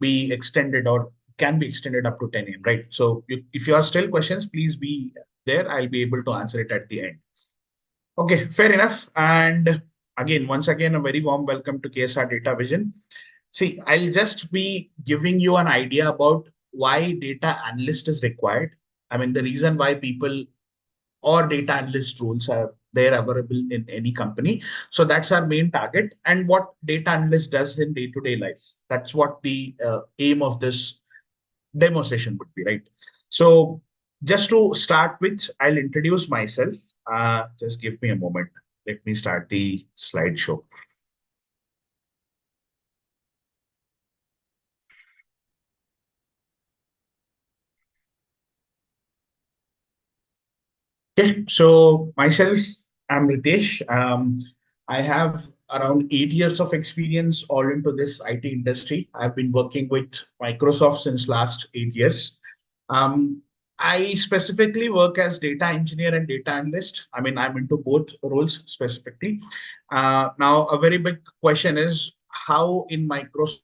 be extended or can be extended up to 10 a.m., right? So if you have still questions, please be there. I'll be able to answer it at the end. Okay, fair enough. And again, once again, a very warm welcome to KSR Data Vision. See, I'll just be giving you an idea about why data analyst is required. I mean, the reason why people or data analyst roles are there available in any company. So that's our main target and what data analyst does in day-to-day life. That's what the aim of this demo session would be, right? So just to start with, I'll introduce myself. Just give me a moment. Let me start the slideshow. Okay, so myself, I'm Ritesh. I have around 8 years of experience all into this IT industry. I've been working with Microsoft since last 8 years. I specifically work as data engineer and data analyst. I mean, I'm into both roles specifically. Now, a very big question is how in Microsoft,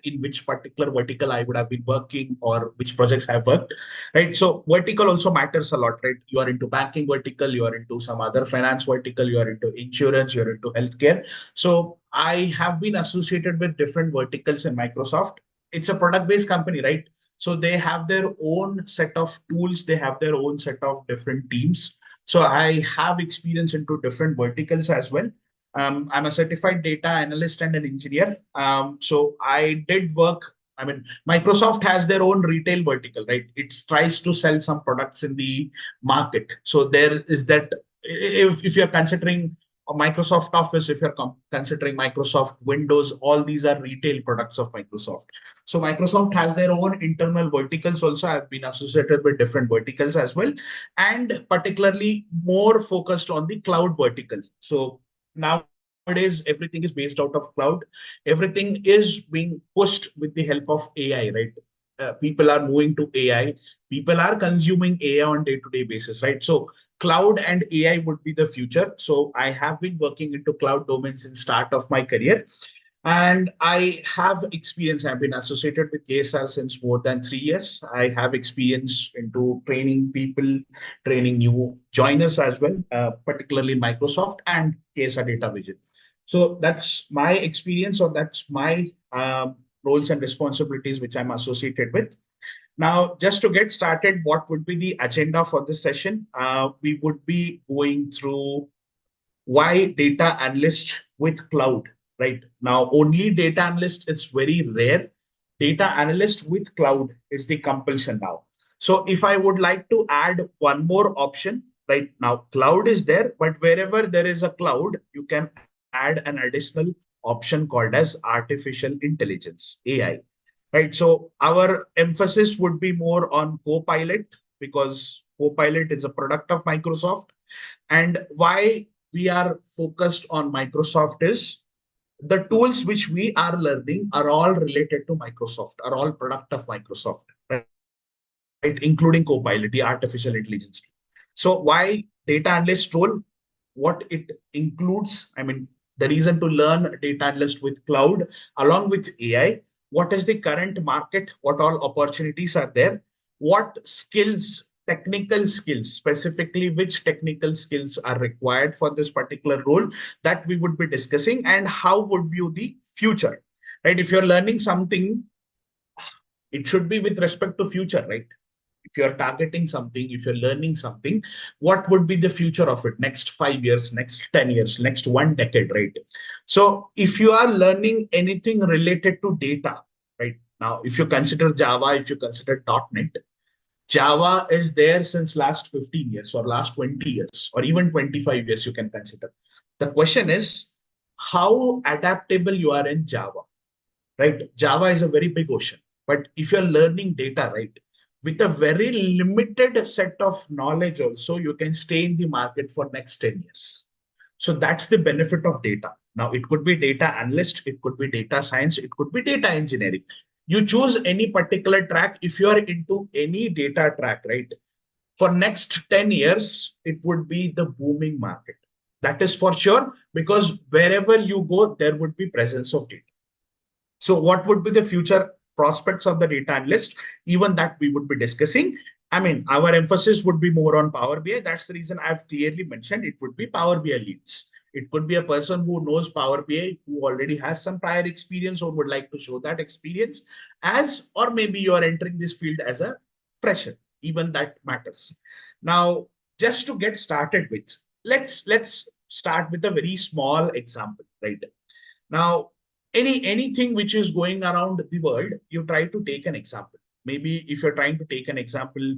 in which particular vertical I would have been working or which projects I've worked, right? So vertical also matters a lot, right? You are into banking vertical, you are into some other finance vertical, you are into insurance, you're into healthcare. So I have been associated with different verticals in Microsoft. It's a product-based company, right? So they have their own set of tools, they have their own set of different teams. So I have experience into different verticals as well. I'm a certified data analyst and an engineer. So I did work. I mean, Microsoft has their own retail vertical, right? It tries to sell some products in the market. So there is that. If you're considering a Microsoft Office, if you're considering Microsoft Windows, all these are retail products of Microsoft. So Microsoft has their own internal verticals also. I've been associated with different verticals as well, and particularly more focused on the cloud vertical. So nowadays, everything is based out of cloud. Everything is being pushed with the help of AI, right? People are moving to AI. People are consuming AI on day-to-day basis, right? So cloud and AI would be the future. So I have been working into cloud domains in start of my career. And I have experience. I've been associated with KSR since more than 3 years. I have experience into training people, training new joiners as well, particularly Microsoft and KSR Data Vision. So that's my experience, or that's my roles and responsibilities which I'm associated with. Now, just to get started, what would be the agenda for this session? We would be going through why data analyst with cloud, right? Now, only data analyst, it's very rare. Data analyst with cloud is the compulsion now. So if I would like to add one more option, right now, cloud is there, but wherever there is a cloud, you can add an additional option called as artificial intelligence, AI, right? So our emphasis would be more on Copilot, because Copilot is a product of Microsoft. And why we are focused on Microsoft is the tools which we are learning are all related to Microsoft, are all product of Microsoft, right? Including Copilot, the artificial intelligence tool. So why data analyst role? What it includes? I mean, the reason to learn data analyst with cloud along with AI. What is the current market? What all opportunities are there? What skills, technical skills, specifically which technical skills are required for this particular role, that we would be discussing, and how would view the future, right? If you're learning something, it should be with respect to future, right? If you're targeting something, if you're learning something, what would be the future of it? Next 5 years, next 10 years, next 1 decade, right? So if you are learning anything related to data, right? Now, if you consider Java, if you consider .NET, Java is there since last 15 years or last 20 years or even 25 years, you can consider. The question is how adaptable you are in Java, right? Java is a very big ocean, but if you're learning data, right, with a very limited set of knowledge also, you can stay in the market for next 10 years. So that's the benefit of data. Now, it could be data analyst, it could be data science, it could be data engineering. You choose any particular track. If you are into any data track, right, for next 10 years, it would be the booming market. That is for sure, because wherever you go, there would be presence of data. So what would be the future prospects of the data analyst? Even that we would be discussing. I mean, our emphasis would be more on Power BI. That's the reason I've clearly mentioned it would be Power BI leads. It could be a person who knows Power BI, who already has some prior experience or would like to show that experience as, or maybe you are entering this field as a fresher. Even that matters. Now, just to get started with, let's start with a very small example, right? Now, anything which is going around the world, you try to take an example. Maybe if you're trying to take an example,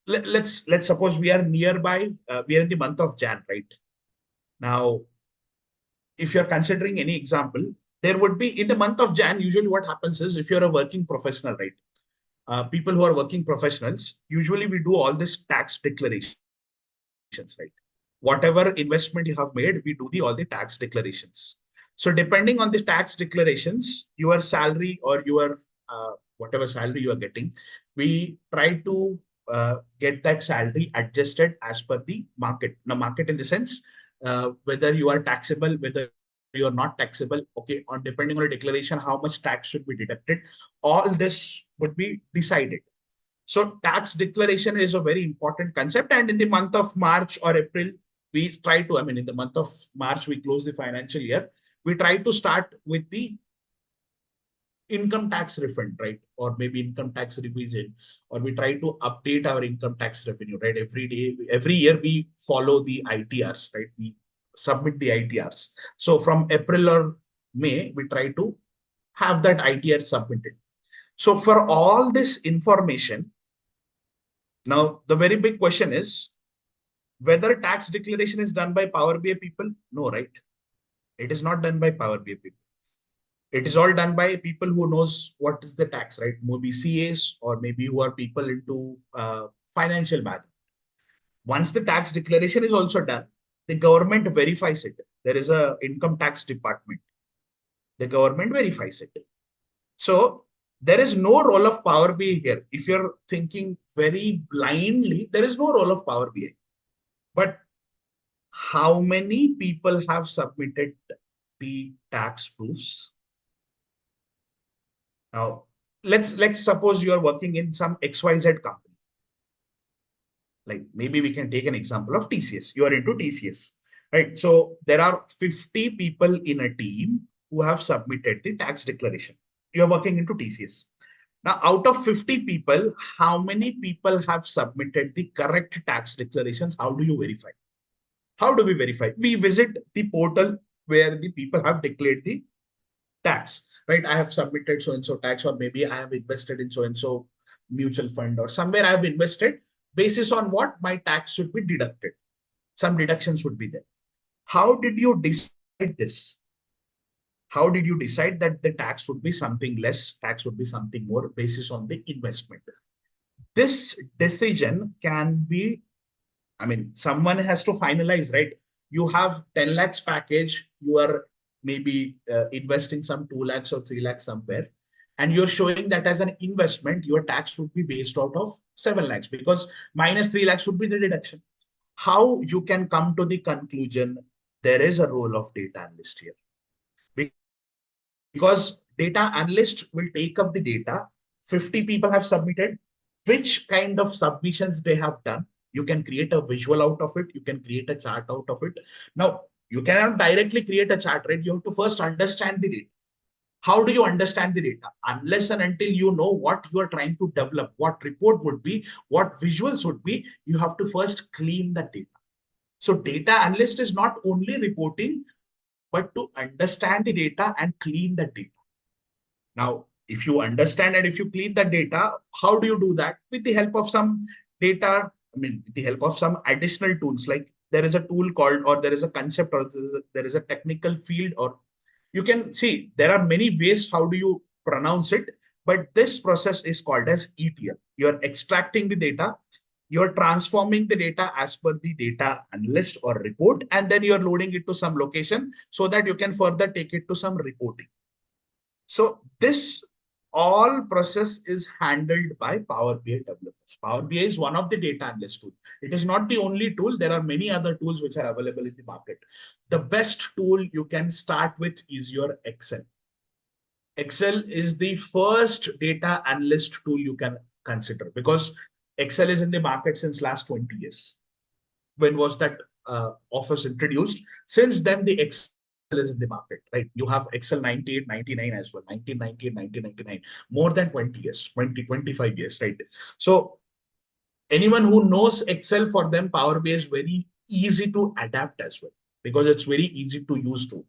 let's suppose we are nearby, we are in the month of Jan, right? Now, if you're considering any example, there would be in the month of Jan, usually what happens is if you're a working professional, right? People who are working professionals, usually we do all this tax declarations, right? Whatever investment you have made, we do all the tax declarations. So depending on the tax declarations, your salary or your whatever salary you are getting, we try to get that salary adjusted as per the market. Now, market in the sense whether you are taxable, whether you are not taxable, okay, on depending on the declaration, how much tax should be deducted. All this would be decided. So tax declaration is a very important concept. And in the month of March or April, we try to, I mean, in the month of March, we close the financial year. We try to start with the income tax refund, right? Or maybe income tax revision, or we try to update our income tax revenue, right? Every day, every year we follow the ITRs, right? We submit the ITRs. So from April or May, we try to have that ITR submitted. So for all this information, now the very big question is whether tax declaration is done by Power BI people? No, right? It is not done by Power BI people. It is all done by people who knows what is the tax, right? Maybe CAs or maybe who are people into financial management. Once the tax declaration is also done, the government verifies it. There is a income tax department. The government verifies it. So there is no role of Power BI here. If you're thinking very blindly, there is no role of Power BI. But how many people have submitted the tax proofs? Now, let's suppose you are working in some XYZ company. Like maybe we can take an example of TCS. You are into TCS, right? So there are 50 people in a team who have submitted the tax declaration. You are working into TCS. Now, out of 50 people, how many people have submitted the correct tax declarations? How do you verify? How do we verify? We visit the portal where the people have declared the tax, right? I have submitted so-and-so tax, or maybe I have invested in so-and-so mutual fund, or somewhere I have invested. Basis on what my tax should be deducted. Some deductions would be there. How did you decide this? How did you decide that the tax would be something less, tax would be something more, basis on the investment? This decision can be, I mean, someone has to finalize, right? You have 10 lakhs package, you are maybe investing some 2 lakhs or 3 lakhs somewhere, and you're showing that as an investment, your tax would be based out of 7 lakhs because minus 3 lakhs would be the deduction. How you can come to the conclusion there is a role of data analyst here? Because data analyst will take up the data. 50 people have submitted. Which kind of submissions they have done? You can create a visual out of it. You can create a chart out of it. Now, you cannot directly create a chart, right? You have to first understand the data. How do you understand the data? Unless and until you know what you are trying to develop, what report would be, what visuals would be, you have to first clean the data. So data analyst is not only reporting, but to understand the data and clean the data. Now, if you understand and if you clean the data, how do you do that? With the help of some data, I mean, with the help of some additional tools, like there is a tool called, or there is a concept, or there is a technical field, or you can see there are many ways how do you pronounce it, but this process is called as ETL. You're extracting the data, you're transforming the data as per the data analyst or report, and then you're loading it to some location so that you can further take it to some reporting. So this all process is handled by Power BI developers. Power BI is one of the data analyst tools. It is not the only tool. There are many other tools which are available in the market. The best tool you can start with is your Excel. Excel is the first data analyst tool you can consider because Excel is in the market since last 20 years. When was that office introduced? Since then, the Excel is in the market, right? You have Excel 98, 99 as well, 1998, 1999, more than 20 years, 25 years, right? So anyone who knows Excel, for them, Power BI is very easy to adapt as well because it's very easy to use too.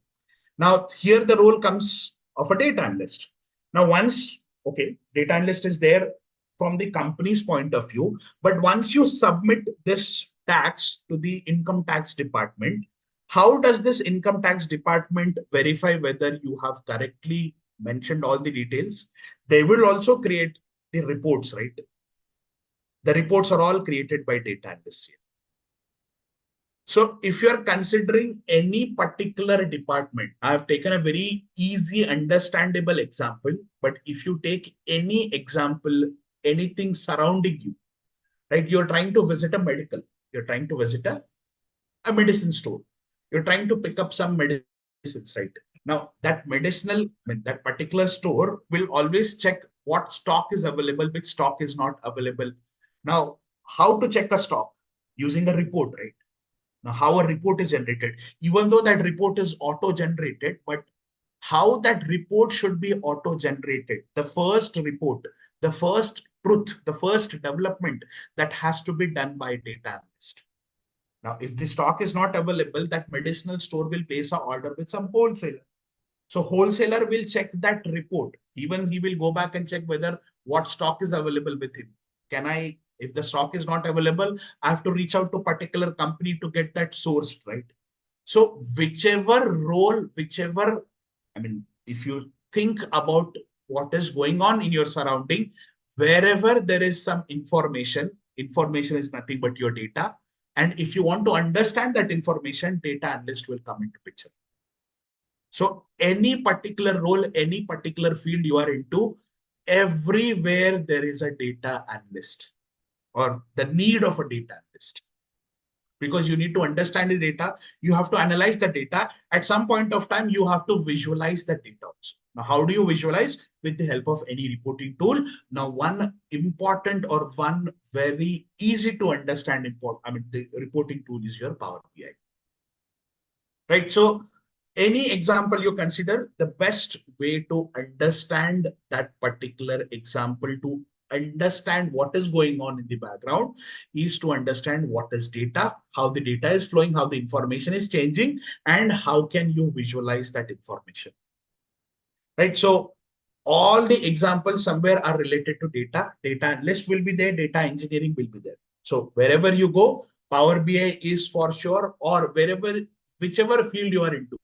Now, here the role comes of a data analyst. Now, once, okay, data analyst is there from the company's point of view, but once you submit this tax to the income tax department, how does this income tax department verify whether you have correctly mentioned all the details? They will also create the reports, right? The reports are all created by data analysts here. So if you are considering any particular department, I have taken a very easy, understandable example. But if you take any example, anything surrounding you, right? You're trying to visit a medical, you're trying to visit a medicine store, you're trying to pick up some medicines, right? Now that that particular store will always check what stock is available, which stock is not available. Now, how to check a stock? Using a report, right? Now, how a report is generated, even though that report is auto-generated, but how that report should be auto-generated, the first report, the first truth, the first development, that has to be done by a data analyst. Now, if the stock is not available, that medicinal store will place an order with some wholesaler. So wholesaler will check that report. Even he will go back and check whether what stock is available with him. If the stock is not available, I have to reach out to particular company to get that sourced, right? So whichever role, if you think about what is going on in your surrounding, wherever there is some information is nothing but your data. And if you want to understand that information, data analyst will come into picture. So any particular role, any particular field you are into, everywhere there is a data analyst or the need of a data analyst. Because you need to understand the data, you have to analyze the data. At some point of time, you have to visualize the data also. Now, how do you visualize? With the help of any reporting tool. Now, one important or one very easy to understand the reporting tool is your Power BI. Right? So any example you consider, the best way to understand that particular example, to understand what is going on in the background, is to understand what is data, how the data is flowing, how the information is changing, and how can you visualize that information. Right? So all the examples somewhere are related to data. Data analyst will be there, data engineering will be there. So wherever you go, Power BI is for sure, or whichever field you are into.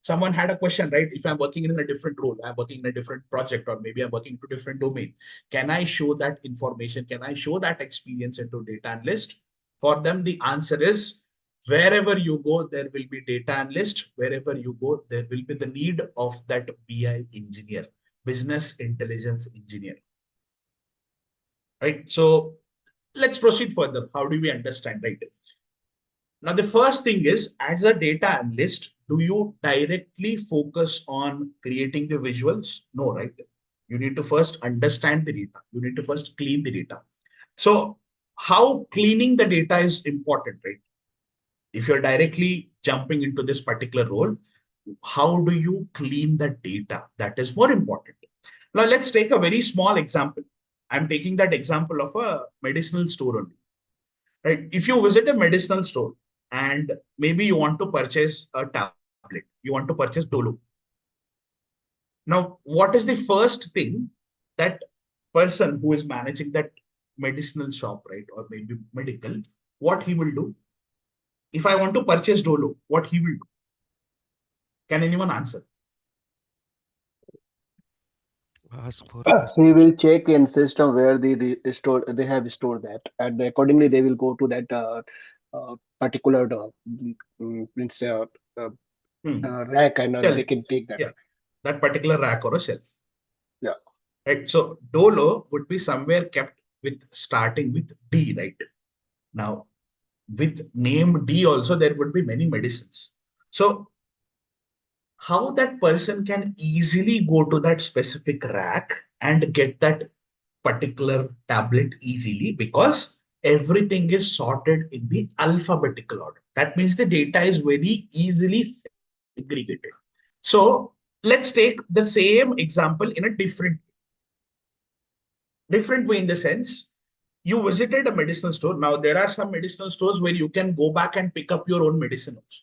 Someone had a question, right? If I'm working in a different role, I'm working in a different project, or maybe I'm working to different domain, can I show that information? Can I show that experience into data analyst? For them, the answer is wherever you go, there will be data analyst. Wherever you go, there will be the need of that BI engineer, business intelligence engineer. Right? So let's proceed further. How do we understand, right? Now, the first thing is, as a data analyst, do you directly focus on creating the visuals? No, right? You need to first understand the data. You need to first clean the data. So how cleaning the data is important, right? If you're directly jumping into this particular role, how do you clean the data? That is more important. Now, let's take a very small example. I'm taking that example of a medicinal store only. Right? If you visit a medicinal store, and maybe you want to purchase a tablet, you want to purchase Dolo. Now, what is the first thing that person who is managing that medicinal shop, right, or maybe medical, what he will do? If I want to purchase Dolo, what he will do? Can anyone answer?
Ask for
He will check in system where they have stored that, and accordingly they will go to that particular means rack, and
Shelf.
they can take that.
Yeah, that particular rack or a shelf.
Yeah.
Right. So Dolo would be somewhere kept with starting with D, right? Now, with name D also, there would be many medicines. So how that person can easily go to that specific rack and get that particular tablet easily, because everything is sorted in the alphabetical order. That means the data is very easily segregated. So let's take the same example in a different way, in the sense, you visited a medicinal store. Now, there are some medicinal stores where you can go back and pick up your own medicine also.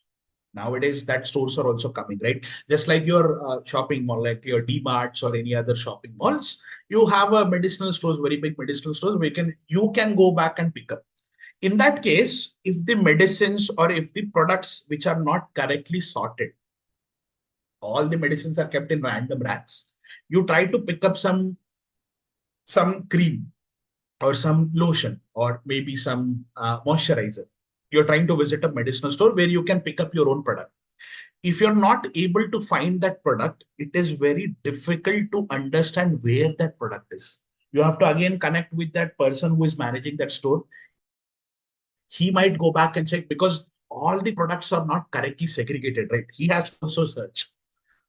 Nowadays, that stores are also coming, right? Just like your shopping mall, like your D-Marts or any other shopping malls, you have a medicinal stores, very big medicinal stores where you can go back and pick up. In that case, if the medicines or if the products which are not correctly sorted, all the medicines are kept in random racks, you try to pick up some cream or some lotion or maybe some moisturizer. you're trying to visit a medicinal store where you can pick up your own product. If you're not able to find that product, it is very difficult to understand where that product is. You have to again connect with that person who is managing that store. He might go back and check because all the products are not correctly segregated, right? He has to also search.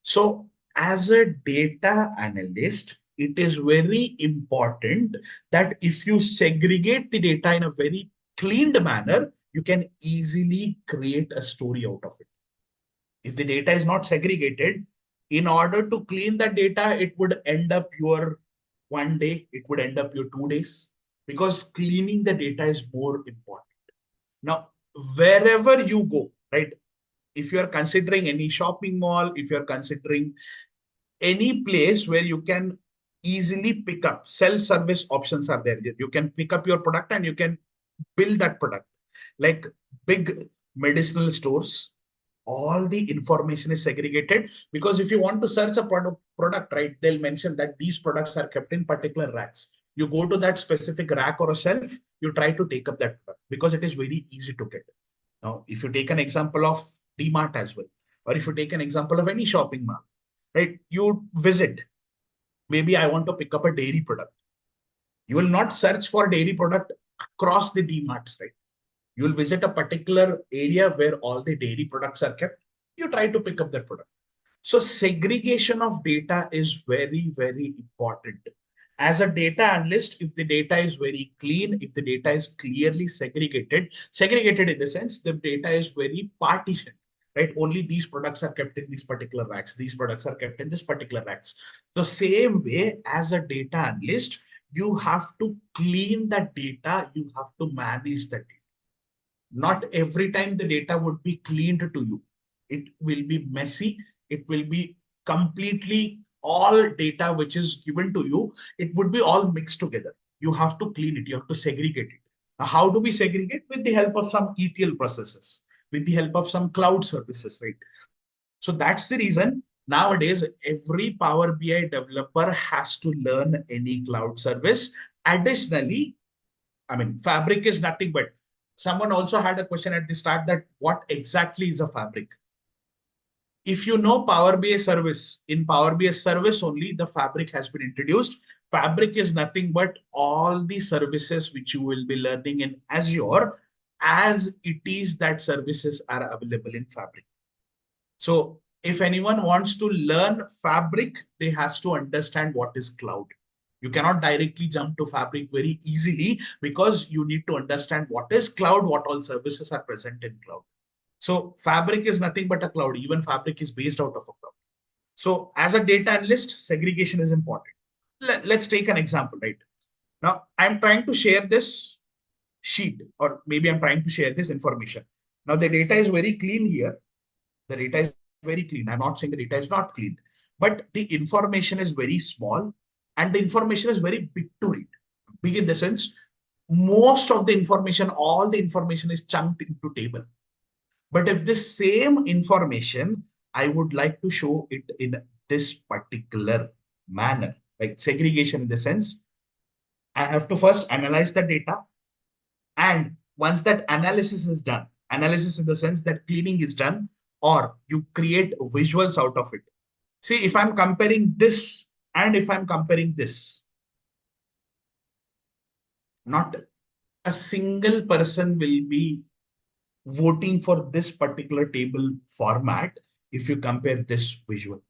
So as a data analyst, it is very important that if you segregate the data in a very cleaned manner, you can easily create a story out of it. If the data is not segregated, in order to clean that data, it would end up your 1 day, it would end up your 2 days, because cleaning the data is more important. Now, wherever you go, right? If you are considering any shopping mall, if you're considering any place where you can easily pick up, self-service options are there. You can pick up your product and you can build that product. Like big medicinal stores, all the information is segregated, because if you want to search a product, right, they'll mention that these products are kept in particular racks. You go to that specific rack or a shelf, you try to take up that product because it is very easy to get. Now, if you take an example of DMart as well, or if you take an example of any shopping mall, right, you visit, maybe I want to pick up a dairy product. You will not search for dairy product across the DMarts, right? You will visit a particular area where all the dairy products are kept. You try to pick up that product. So segregation of data is very, very important. As a data analyst, if the data is very clean, if the data is clearly segregated in the sense the data is very partitioned, right? Only these products are kept in these particular racks. These products are kept in this particular racks. The same way as a data analyst, you have to clean that data. You have to manage that data. Not every time the data would be cleaned to you. It will be messy. It will be completely all data which is given to you. It would be all mixed together. You have to clean it. You have to segregate it. Now, how do we segregate? With the help of some ETL processes, with the help of some cloud services, right? So that's the reason nowadays every Power BI developer has to learn any cloud service. Additionally, I mean, Fabric is nothing but, someone also had a question at the start that what exactly is a Fabric? If you know Power BI service, in Power BI service only, the Fabric has been introduced. Fabric is nothing but all the services which you will be learning in Azure, as it is that services are available in Fabric. So if anyone wants to learn Fabric, they has to understand what is cloud. You cannot directly jump to Fabric very easily because you need to understand what is cloud, what all services are present in cloud. So Fabric is nothing but a cloud. Even Fabric is based out of a cloud. So as a data analyst, segregation is important. Let's take an example, right? Now I'm trying to share this sheet, or maybe I'm trying to share this information. Now the data is very clean here. The data is very clean. I'm not saying the data is not clean, but the information is very small and the information is very big to read. Big in the sense, most of the information, all the information is chunked into table. But if this same information, I would like to show it in this particular manner, like segregation in the sense, I have to first analyze the data. And once that analysis is done, analysis in the sense that cleaning is done, or you create visuals out of it. See, if I'm comparing this and if I'm comparing this, not a single person will be voting for this particular table format if you compare this visual,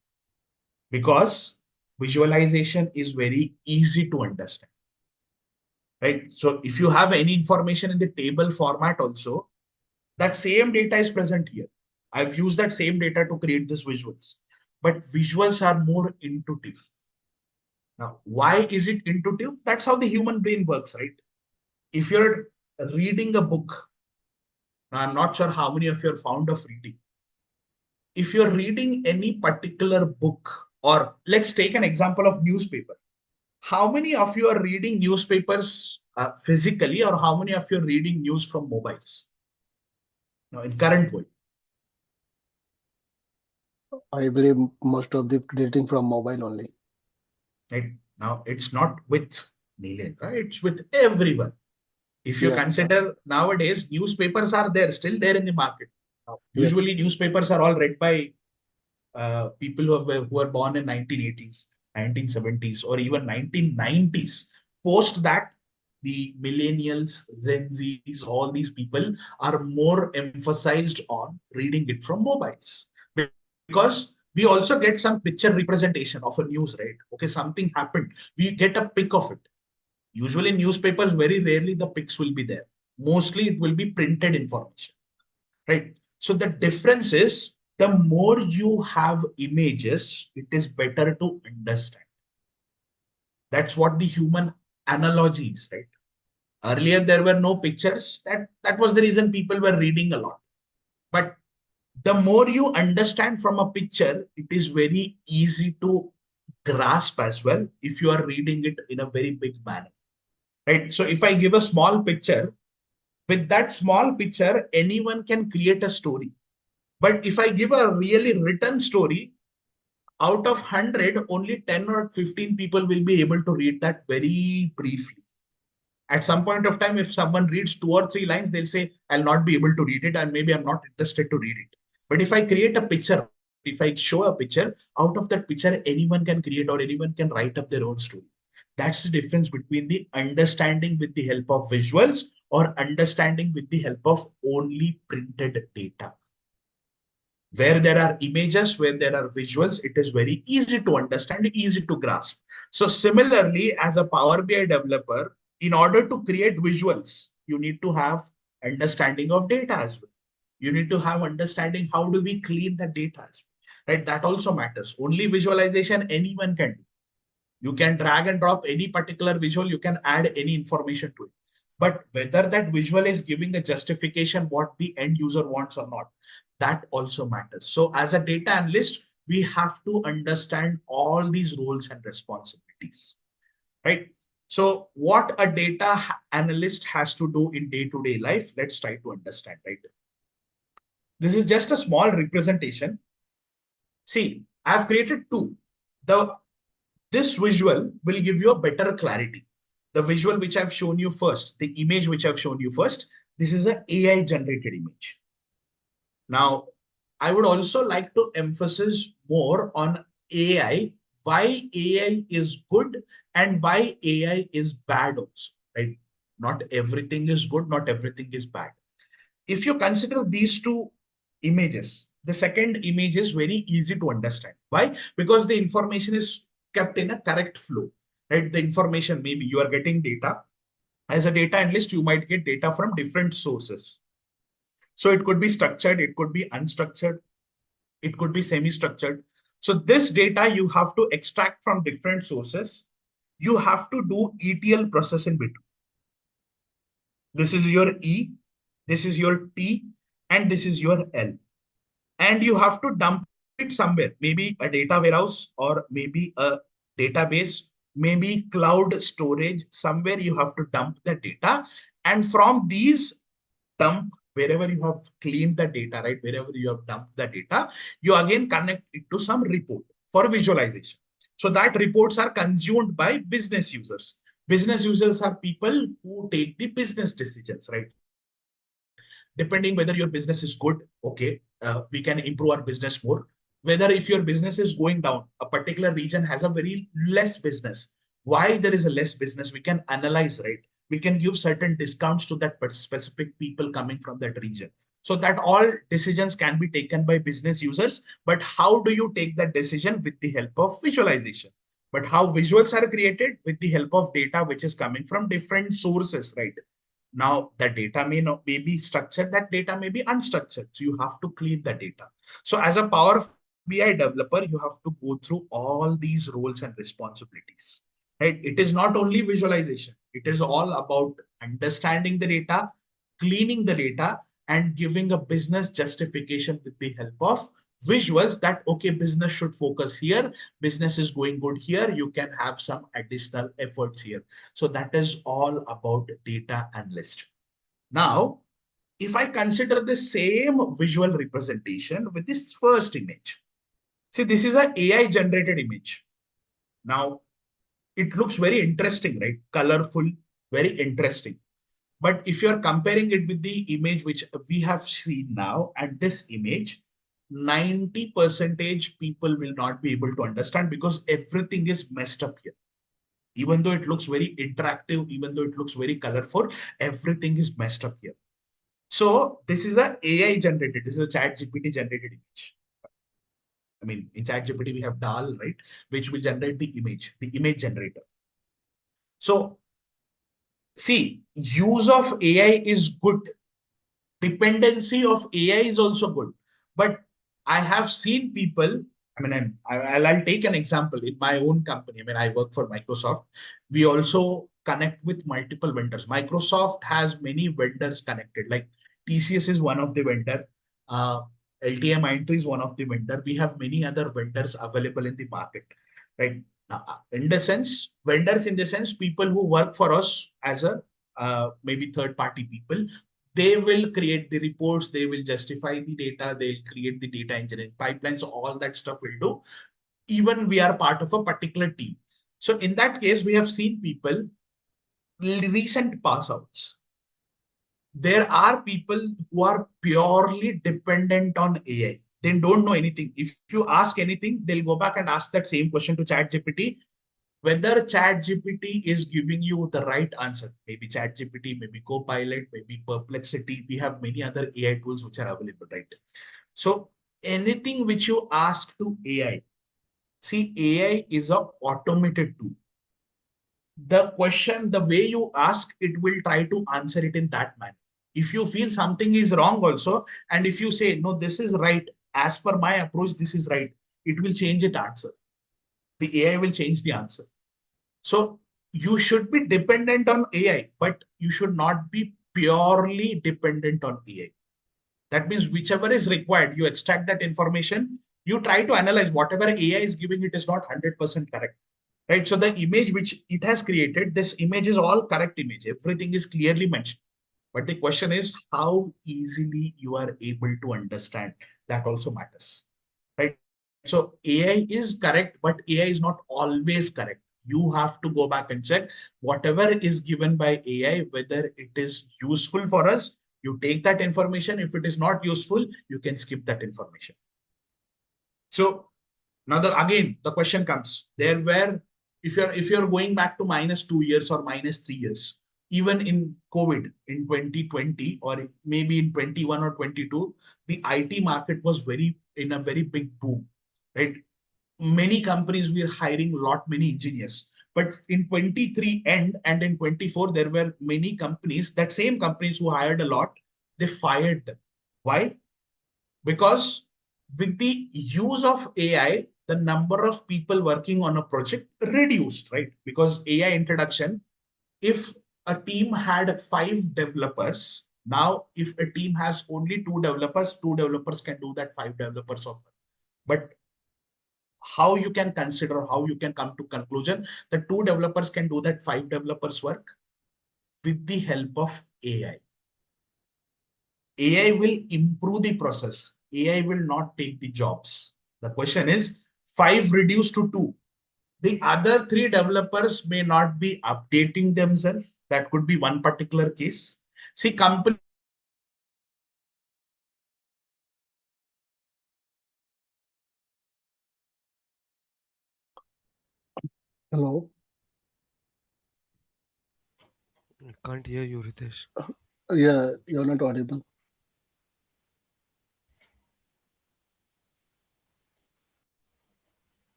because visualization is very easy to understand, right? So if you have any information in the table format also, that same data is present here. I've used that same data to create these visuals, but visuals are more intuitive. Now, why is it intuitive? That's how the human brain works, right? If you're reading a book, I'm not sure how many of you are fond of reading. If you're reading any particular book, or let's take an example of newspaper. How many of you are reading newspapers physically, or how many of you are reading news from mobiles? Now, in current world.
I believe most of the reading from mobile only.
Right now, it's not with Neelan, right? It's with everyone. If you
Yes, sir.
consider nowadays, newspapers are there, still there in the market.
Yes.
Usually newspapers are all read by people who were born in 1980s, 1970s, or even 1990s. Post that, the millennials, Gen Zs, all these people are more emphasized on reading it from mobiles. Because we also get some picture representation of a news, right? Okay, something happened. We get a pic of it. Usually in newspapers, very rarely the pics will be there. Mostly it will be printed information, right? So the difference is the more you have images, it is better to understand. That's what the human analogy is, right? Earlier, there were no pictures. That was the reason people were reading a lot. But the more you understand from a picture, it is very easy to grasp as well if you are reading it in a very big manner, right? So if I give a small picture, with that small picture, anyone can create a story. But if I give a really written story, out of 100, only 10 or 15 people will be able to read that very briefly. At some point of time, if someone reads 2 or 3 lines, they'll say, I'll not be able to read it, and maybe I'm not interested to read it. But if I create a picture, if I show a picture, out of that picture, anyone can create or anyone can write up their own story. That's the difference between the understanding with the help of visuals or understanding with the help of only printed data. Where there are images, where there are visuals, it is very easy to understand, easy to grasp. So similarly, as a Power BI developer, in order to create visuals, you need to have understanding of data as well. You need to have understanding how do we clean the data as well, right? That also matters. Only visualization anyone can do. You can drag and drop any particular visual, you can add any information to it. But whether that visual is giving a justification what the end user wants or not, that also matters. So as a data analyst, we have to understand all these roles and responsibilities, right? So what a data analyst has to do in day-to-day life, let's try to understand, right? This is just a small representation. See, I've created two. This visual will give you a better clarity. The visual which I've shown you first, the image which I've shown you first, this is an AI generated image. Now, I would also like to emphasize more on AI, why AI is good and why AI is bad also, right? Not everything is good, not everything is bad. If you consider these two images, the second image is very easy to understand. Why? Because the information is kept in a correct flow, right? The information, maybe you are getting data. As a data analyst, you might get data from different sources. So it could be structured, it could be unstructured, it could be semi-structured. So this data you have to extract from different sources. You have to do ETL process in between. This is your E, this is your T, and this is your L. And you have to dump it somewhere, maybe a data warehouse or maybe a database, maybe cloud storage, somewhere you have to dump the data. And from these dump, wherever you have cleaned the data, right, wherever you have dumped the data, you again connect it to some report for visualization. So that reports are consumed by business users. Business users are people who take the business decisions, right? Depending whether your business is good, okay, we can improve our business more. Whether if your business is going down, a particular region has a very less business. Why there is a less business, we can analyze, right? We can give certain discounts to that specific people coming from that region. So that all decisions can be taken by business users. But how do you take that decision? With the help of visualization. But how visuals are created? With the help of data which is coming from different sources, right? Now, the data may be structured, that data may be unstructured. So you have to clean the data. So as a Power BI developer, you have to go through all these roles and responsibilities, right? It is not only visualization. It is all about understanding the data, cleaning the data, and giving a business justification with the help of visuals that, okay, business should focus here, business is going good here, you can have some additional efforts here. So that is all about data analyst. Now, if I consider the same visual representation with this first image, see, this is an AI generated image. Now, it looks very interesting, right? Colorful, very interesting. But if you're comparing it with the image which we have seen now and this image, 90% people will not be able to understand because everything is messed up here. Even though it looks very interactive, even though it looks very colorful, everything is messed up here. So this is a AI generated, this is a ChatGPT generated image. I mean, in ChatGPT, we have DAL, right, which will generate the image generator. So see, use of AI is good. Dependency of AI is also good. But I have seen people, I mean, I'll take an example in my own company. I mean, I work for Microsoft. We also connect with multiple vendors. Microsoft has many vendors connected, like TCS is one of the vendor. LTIMindtree is one of the vendor. We have many other vendors available in the market, right? In the sense, vendors in the sense, people who work for us as a maybe third party people, they will create the reports, they will justify the data, they'll create the data engineering pipelines, all that stuff will do. Even we are part of a particular team. So in that case, we have seen people, recent pass outs. There are people who are purely dependent on AI. They don't know anything. If you ask anything, they'll go back and ask that same question to ChatGPT. Whether ChatGPT is giving you the right answer, maybe ChatGPT, maybe Copilot, maybe Perplexity. We have many other AI tools which are available, right? So anything which you ask to AI, see, AI is an automated tool. The question, the way you ask, it will try to answer it in that manner. If you feel something is wrong also, and if you say, no, this is right, as per my approach, this is right, it will change its answer. The AI will change the answer. So you should be dependent on AI, but you should not be purely dependent on AI. That means whichever is required, you extract that information, you try to analyze whatever AI is giving, it is not 100% correct. Right? So the image which it has created, this image is all correct image. Everything is clearly mentioned. But the question is how easily you are able to understand. That also matters. Right? So AI is correct, but AI is not always correct. You have to go back and check whatever is given by AI, whether it is useful for us. You take that information. If it is not useful, you can skip that information. So now again, the question comes there where if you're going back to -2 years or -3 years, even in COVID in 2020 or maybe in 21 or 22, the IT market was in a very big boom, right? Many companies were hiring many engineers. But in 23 end and in 24, there were many companies, that same companies who hired a lot, they fired them. Why? Because with the use of AI, the number of people working on a project reduced, right? Because AI introduction, if a team had 5 developers, now if a team has only 2 developers can do that 5 developers of work. But how you can consider, how you can come to conclusion that 2 developers can do that 5 developers work with the help of AI. AI will improve the process. AI will not take the jobs. The question is 5 reduced to 2. The other 3 developers may not be updating themselves. That could be one particular case. See, company.
Hello.
I can't hear you, Ritesh.
Yeah, you're not audible.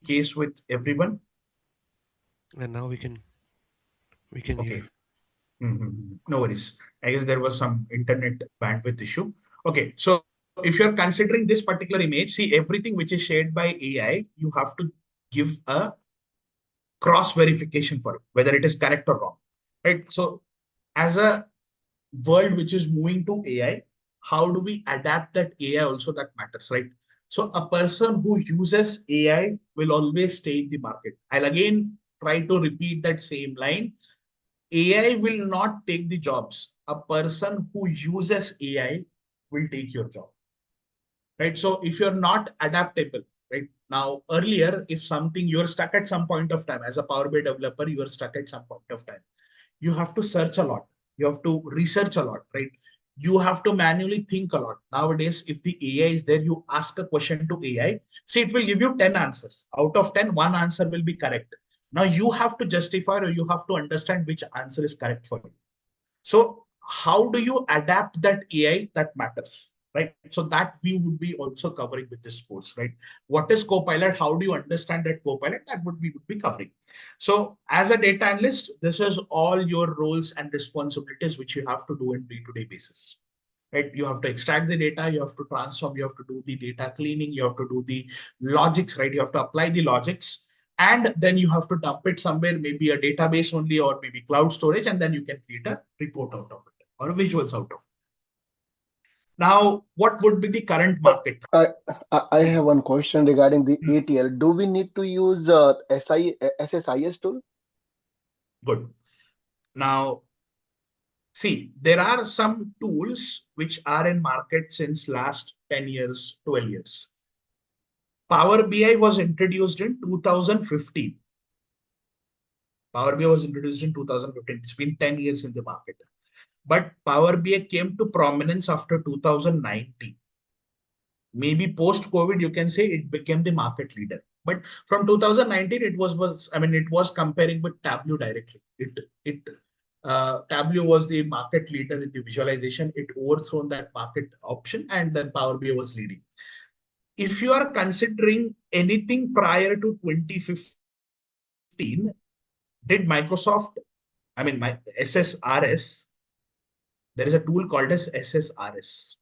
Case with everyone.
And now we can
Okay.
hear.
No worries. I guess there was some internet bandwidth issue. Okay, so if you're considering this particular image, see everything which is shared by AI, you have to give a cross verification for it, whether it is correct or wrong, right? So as a world which is moving to AI, how do we adapt that AI also, that matters, right? So a person who uses AI will always stay in the market. I'll again try to repeat that same line. AI will not take the jobs. A person who uses AI will take your job, right? So if you're not adaptable, right? Now, earlier, if something you're stuck at some point of time as a Power BI developer, you are stuck at some point of time. You have to search a lot. You have to research a lot, right? You have to manually think a lot. Nowadays, if the AI is there, you ask a question to AI, see, it will give you 10 answers. Out of 10, one answer will be correct. Now you have to justify or you have to understand which answer is correct for you. So how do you adapt that AI? That matters, right? So that we would be also covering with this course, right? What is Copilot? How do you understand that Copilot? That would we would be covering. So as a data analyst, this is all your roles and responsibilities which you have to do in day-to-day basis. Right? You have to extract the data, you have to transform, you have to do the data cleaning, you have to do the logics, right? You have to apply the logics, and then you have to dump it somewhere, maybe a database only, or maybe cloud storage, and then you can create a report out of it or visuals out of it. Now, what would be the current market?
I have one question regarding the ATL. Do we need to use SSIS tool?
Good. Now, see, there are some tools which are in market since last 10 years, 12 years. Power BI was introduced in 2015. Power BI was introduced in 2015. It's been 10 years in the market. But Power BI came to prominence after 2019. Maybe post-COVID, you can say it became the market leader. But from 2019, it was comparing with Tableau directly. Tableau was the market leader in the visualization. It overthrown that market option, and then Power BI was leading. If you are considering anything prior to 2015, did Microsoft, my SSRS, there is a tool called as SSRS.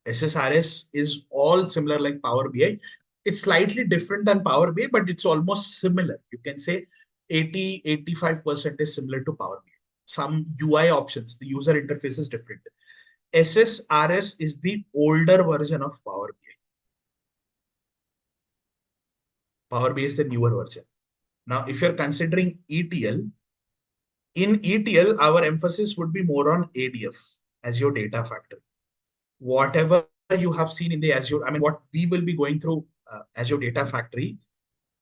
SSRS is all similar like Power BI. It's slightly different than Power BI, but it's almost similar. You can say 80-85% is similar to Power BI. Some UI options, the user interface is different. SSRS is the older version of Power BI. Power BI is the newer version. Now, if you're considering ETL, in ETL, our emphasis would be more on ADF, Azure Data Factory. Whatever you have seen in the Azure, what we will be going through Azure Data Factory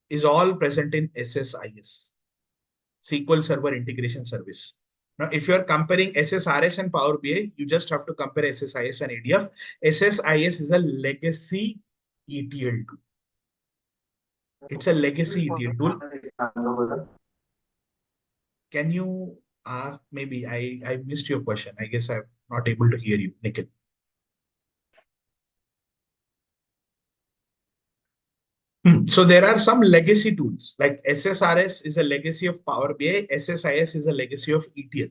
is all present in SSIS, SQL Server Integration Service. Now, if you're comparing SSRS and Power BI, you just have to compare SSIS and ADF. SSIS is a legacy ETL tool. It's a legacy ETL tool. Can you, maybe I missed your question. I guess I'm not able to hear you, Nikhil. So there are some legacy tools like SSRS is a legacy of Power BI. SSIS is a legacy of ETL.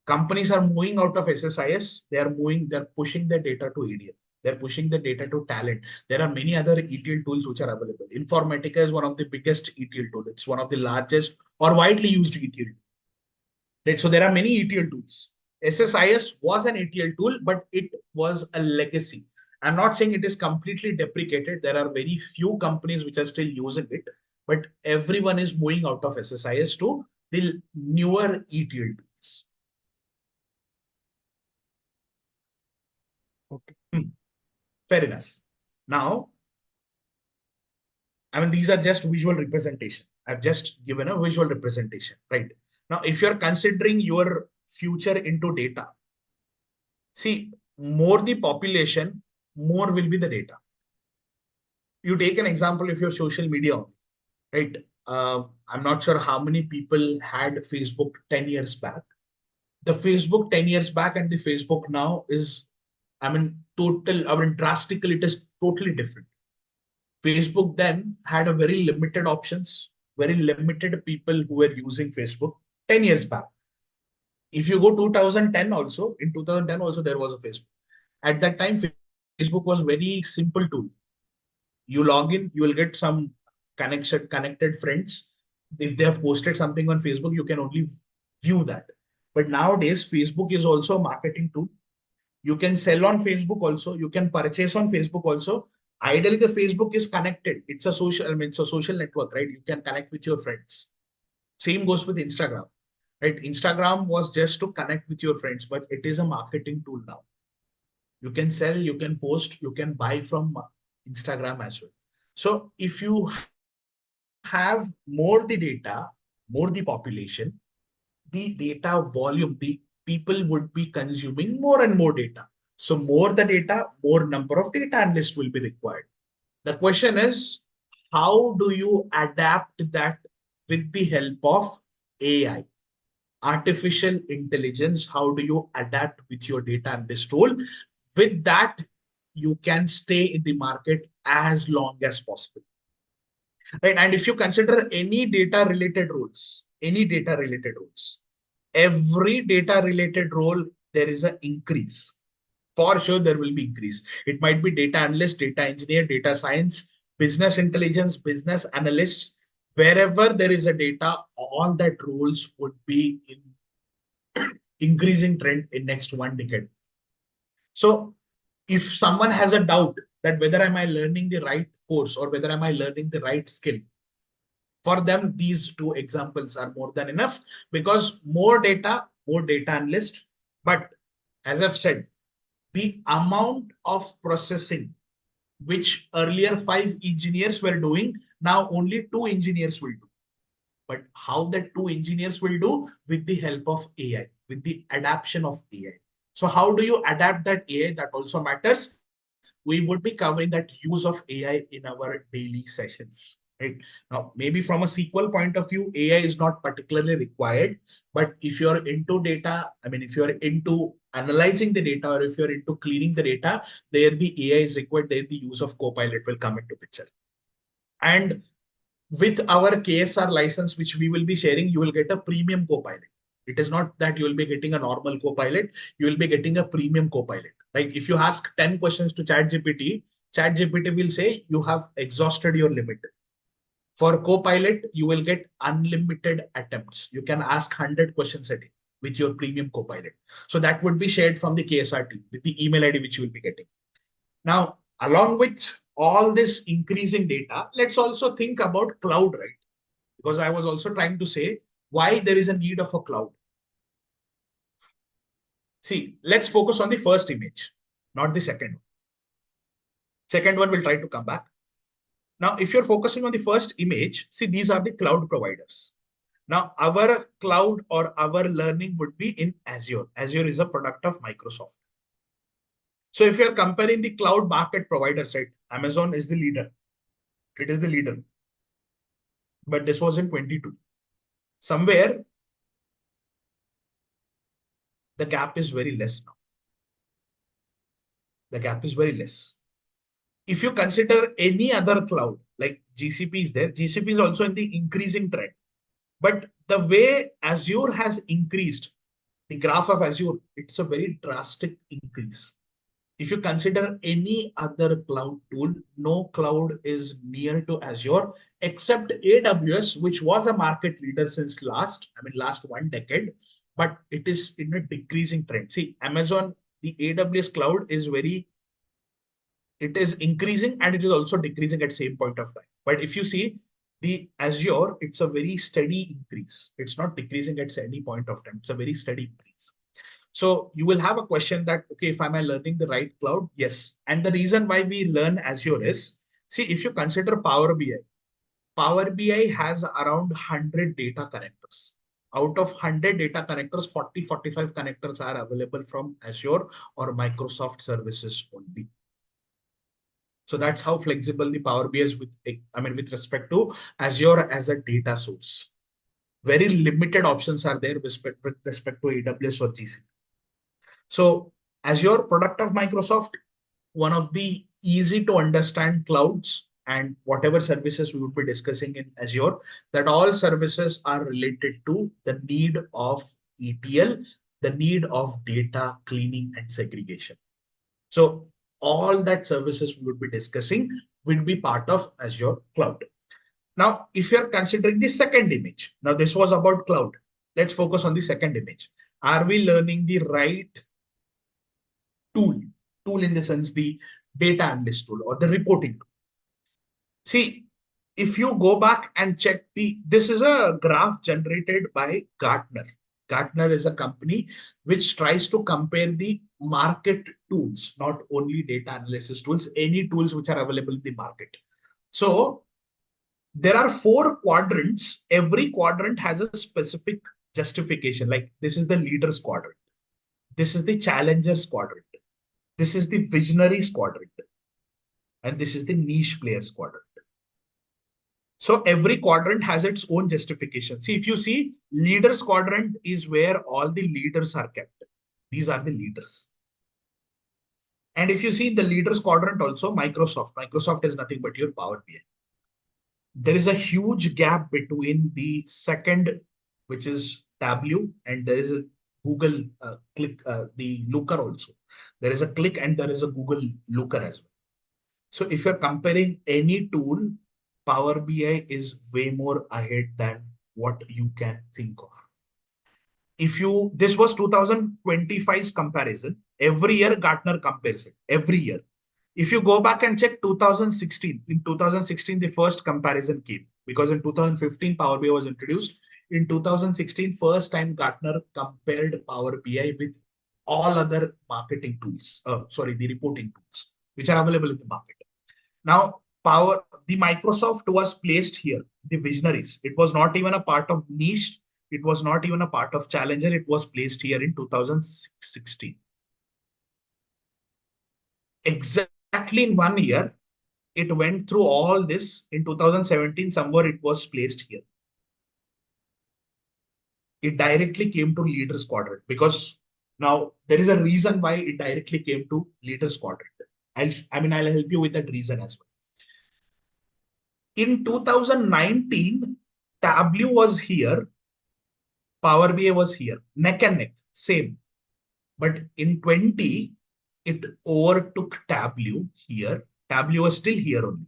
Companies are moving out of SSIS. They're pushing their data to ADF. They're pushing the data to Talent. There are many other ETL tools which are available. Informatica is one of the biggest ETL tools. It's one of the largest or widely used ETL. Right? So there are many ETL tools. SSIS was an ETL tool, but it was a legacy. I'm not saying it is completely deprecated. There are very few companies which are still using it, but everyone is moving out of SSIS to the newer ETL tools.
Okay.
Fair enough. Now, these are just visual representation. I've just given a visual representation, right? Now, if you're considering your future into data, see, more the population, more will be the data. You take an example of your social media, right? I'm not sure how many people had Facebook 10 years back. The Facebook 10 years back and the Facebook now is, drastically, it is totally different. Facebook then had a very limited options, very limited people who were using Facebook 10 years back. If you go 2010 also, in 2010 also there was a Facebook. At that time, Facebook was very simple tool. You log in, you will get some connected friends. If they have posted something on Facebook, you can only view that. But nowadays, Facebook is also a marketing tool. You can sell on Facebook also. You can purchase on Facebook also. Ideally, the Facebook is connected. It's a social, it's a social network, right? You can connect with your friends. Same goes with Instagram, right? Instagram was just to connect with your friends, but it is a marketing tool now. You can sell, you can post, you can buy from Instagram as well. So if you have more the data, more the population, the data volume, the people would be consuming more and more data. So more the data, more number of data analysts will be required. The question is, how do you adapt that with the help of AI, artificial intelligence? How do you adapt with your data analyst role? With that, you can stay in the market as long as possible. Right? And if you consider any data related roles, every data related role, there is an increase. For sure, there will be increase. It might be data analyst, data engineer, data science, business intelligence, business analysts. Wherever there is a data, all that roles would be in increasing trend in next 1 decade. So if someone has a doubt that whether am I learning the right course or whether am I learning the right skill, for them, these two examples are more than enough, because more data analyst. But as I've said, the amount of processing which earlier 5 engineers were doing, now only 2 engineers will do. But how that 2 engineers will do? With the help of AI, with the adaptation of AI. So how do you adapt that AI? That also matters. We would be covering that use of AI in our daily sessions. Right now, maybe from a SQL point of view, AI is not particularly required. But if you're into data, if you're into analyzing the data, or if you're into cleaning the data, there the AI is required. There the use of Copilot will come into picture. And with our KSR license, which we will be sharing, you will get a premium Copilot. It is not that you will be getting a normal Copilot, you will be getting a premium Copilot. Right? If you ask 10 questions to ChatGPT, ChatGPT will say you have exhausted your limit. For Copilot, you will get unlimited attempts. You can ask 100 questions a day with your premium Copilot. So that would be shared from the KSR team with the email ID which you will be getting. Now, along with all this increasing data, let's also think about cloud, right? Because I was also trying to say why there is a need of a cloud. See, let's focus on the first image, not the second one. Second one will try to come back. Now, if you're focusing on the first image, see, these are the cloud providers. Now, our cloud or our learning would be in Azure. Azure is a product of Microsoft. So if you're comparing the cloud market providers, right, Amazon is the leader. It is the leader. But this was in 22. Somewhere, the gap is very less now. The gap is very less. If you consider any other cloud, like GCP is there, GCP is also in the increasing trend. But the way Azure has increased, the graph of Azure, it's a very drastic increase. If you consider any other cloud tool, no cloud is near to Azure except AWS, which was a market leader since last 1 decade, but it is in a decreasing trend. See, Amazon, the AWS cloud is it is increasing and it is also decreasing at same point of time. But if you see the Azure, it's a very steady increase. It's not decreasing at any point of time. It's a very steady increase. So you will have a question that, okay, if am I learning the right cloud? Yes. And the reason why we learn Azure is, see, if you consider Power BI has around 100 data connectors. Out of 100 data connectors, 40-45 connectors are available from Azure or Microsoft services only. So that's how flexible the Power BI is with respect to Azure as a data source. Very limited options are there with respect to AWS or GCP. So Azure, product of Microsoft, one of the easy to understand clouds, and whatever services we would be discussing in Azure, that all services are related to the need of ETL, the need of data cleaning and segregation. So all that services we would be discussing will be part of Azure cloud. Now, if you're considering the second image, now this was about cloud. Let's focus on the second image. Are we learning the right tool in the sense the data analyst tool or the reporting tool? See, if you go back and check this is a graph generated by Gartner. Gartner is a company which tries to compare the market tools, not only data analysis tools, any tools which are available in the market. So there are 4 quadrants. Every quadrant has a specific justification. Like this is the leaders quadrant. This is the challengers quadrant. This is the visionaries quadrant. And this is the niche players quadrant. So every quadrant has its own justification. See, if you see, leaders quadrant is where all the leaders are kept. These are the leaders. And if you see the leaders quadrant also, Microsoft is nothing but your Power BI. There is a huge gap between the second, which is Tableau, and there is a Google Click, the Looker also. There is a Click and there is a Google Looker as well. So if you're comparing any tool, Power BI is way more ahead than what you can think of. This was 2025's comparison. Every year Gartner compares it, every year. If you go back and check 2016, in 2016, the first comparison came because in 2015, Power BI was introduced. In 2016, first time Gartner compared Power BI with all other marketing tools, the reporting tools, which are available in the market. Now, the Microsoft was placed here, the visionaries. It was not even a part of niche. It was not even a part of challenger. It was placed here in 2016. Exactly in 1 year, it went through all this. In 2017, somewhere it was placed here. It directly came to leaders quadrant because now there is a reason why it directly came to leaders quadrant. I'll help you with that reason as well. In 2019, Tableau was here, Power BI was here, neck and neck, same. But in 20, it overtook Tableau here. Tableau was still here only.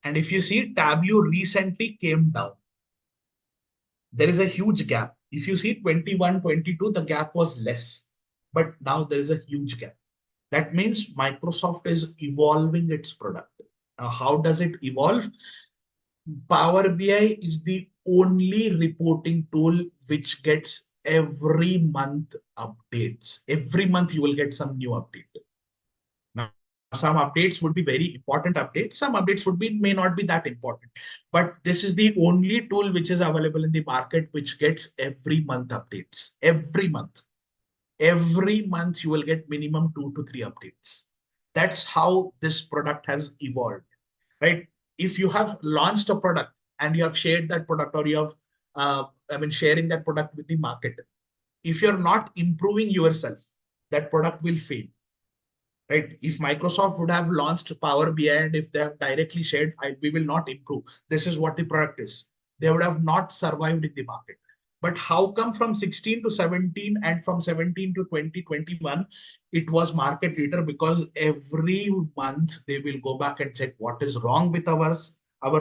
And if you see, Tableau recently came down. There is a huge gap. If you see 21, 22, the gap was less. But now there is a huge gap. That means Microsoft is evolving its product. Now, how does it evolve? Power BI is the only reporting tool which gets every month updates. Every month you will get some new update. Now, some updates would be very important updates. Some updates may not be that important. But this is the only tool which is available in the market which gets every month updates. Every month. Every month you will get minimum 2 to 3 updates. That's how this product has evolved, right? If you have launched a product and you have shared that product or you have, sharing that product with the market, if you're not improving yourself, that product will fail, right? If Microsoft would have launched Power BI and if they have directly shared, we will not improve. This is what the product is. They would have not survived in the market. But how come from 16 to 17 and from 17 to 2021, it was market leader? Because every month they will go back and check what is wrong with our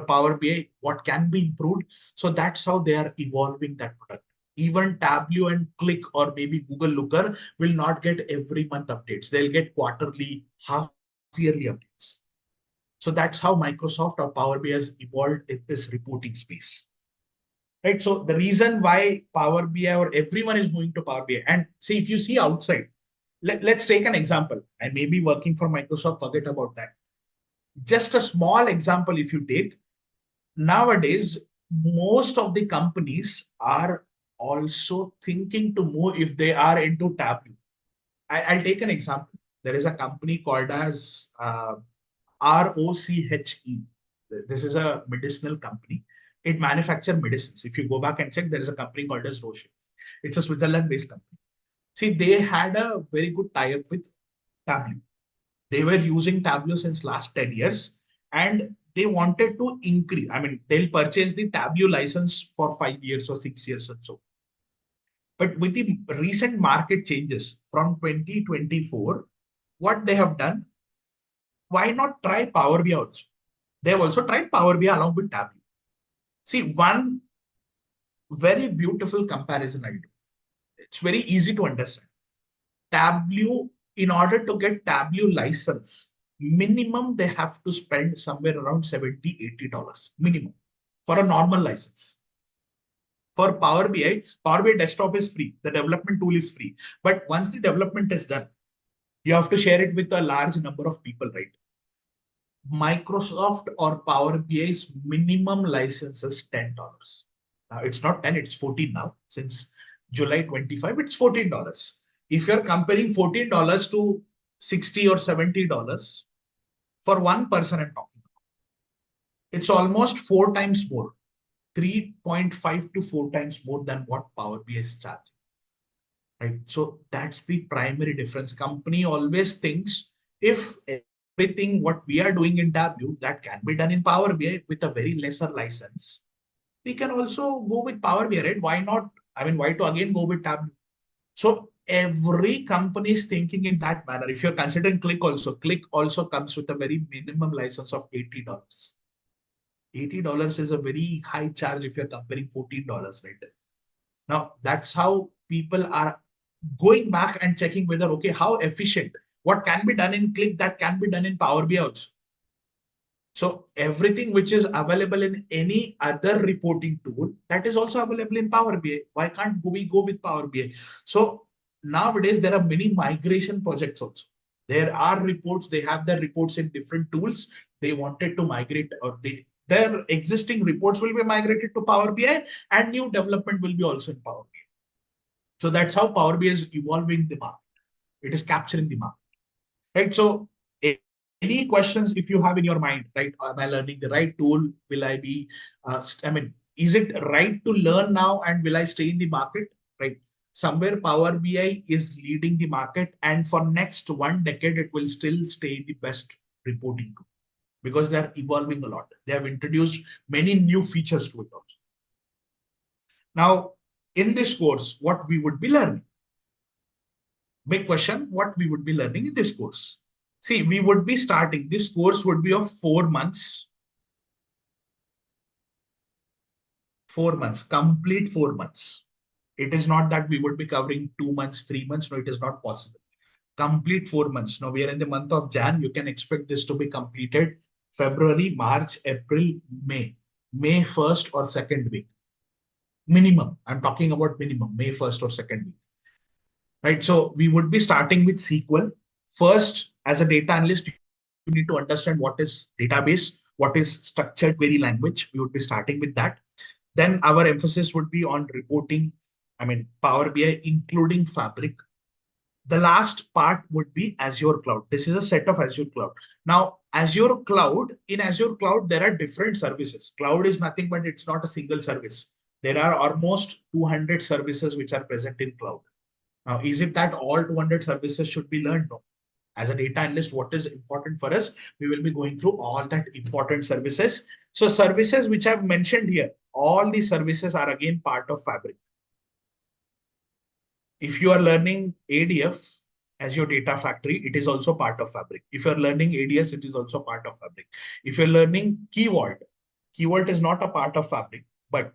Power BI, what can be improved. So that's how they are evolving that product. Even Tableau and Click or maybe Google Looker will not get every month updates. They'll get quarterly, half-yearly updates. So that's how Microsoft or Power BI has evolved in this reporting space. Right. So the reason why Power BI or everyone is moving to Power BI, and see, if you see outside, let's take an example. I may be working for Microsoft, forget about that. Just a small example, if you take, nowadays, most of the companies are also thinking to move if they are into Tableau. I'll take an example. There is a company called as ROCHE. This is a medicinal company. It manufactures medicines. If you go back and check, there is a company called as Roche. It's a Switzerland-based company. See, they had a very good tie-up with Tableau. They were using Tableau since last 10 years and they wanted to increase. They'll purchase the Tableau license for 5 years or 6 years or so. But with the recent market changes from 2024, what they have done, why not try Power BI also? They have also tried Power BI along with Tableau. See, one very beautiful comparison I do. It's very easy to understand. Tableau, in order to get Tableau license, minimum they have to spend somewhere around $70, $80 minimum for a normal license. For Power BI desktop is free. The development tool is free. But once the development is done, you have to share it with a large number of people, right? Microsoft or Power BI's minimum license is $10. Now it's not 10, it's 14 now. Since July 25, it's $14. If you're comparing $14 to $60 or $70 for one person, I'm talking about, it's almost 4 times more, 3.5 to 4 times more than what Power BI is charging. Right? So that's the primary difference. Company always thinks if everything what we are doing in Tableau that can be done in Power BI with a very lesser license, we can also go with Power BI, right? Why not? I mean, why to again go with Tableau? So every company is thinking in that manner. If you're considering Click also comes with a very minimum license of $80. $80 is a very high charge if you're comparing $14, right? Now that's how people are going back and checking whether, okay, how efficient, what can be done in Click that can be done in Power BI also. So everything which is available in any other reporting tool, that is also available in Power BI. Why can't we go with Power BI? So nowadays there are many migration projects also. There are reports, they have their reports in different tools. They wanted to migrate, or their existing reports will be migrated to Power BI, and new development will be also in Power BI. So that's how Power BI is evolving the market. It is capturing the market, right? So any questions if you have in your mind, right? Am I learning the right tool? Will I be, is it right to learn now and will I stay in the market, right? Somewhere Power BI is leading the market, and for next 1 decade, it will still stay the best reporting tool because they are evolving a lot. They have introduced many new features to it also. Now, in this course, what we would be learning? Big question, what we would be learning in this course? See, we would be starting, this course would be of 4 months. 4 months, complete 4 months. It is not that we would be covering 2 months, 3 months. No, it is not possible. Complete 4 months. Now we are in the month of Jan. You can expect this to be completed February, March, April, May. May 1st or 2nd week. Minimum. I'm talking about minimum, May 1st or 2nd week. Right? So we would be starting with SQL. First, as a data analyst, you need to understand what is database, what is structured query language. We would be starting with that. Then our emphasis would be on reporting, Power BI, including Fabric. The last part would be Azure Cloud. This is a set of Azure Cloud. Now, Azure Cloud, in Azure Cloud, there are different services. Cloud is nothing but it's not a single service. There are almost 200 services which are present in cloud. Now, is it that all 200 services should be learned? No. As a data analyst, what is important for us? We will be going through all that important services. So services which I've mentioned here, all these services are again part of Fabric. If you are learning ADF as your data factory, it is also part of Fabric. If you're learning ADS, it is also part of Fabric. If you're learning Key Vault is not a part of Fabric, but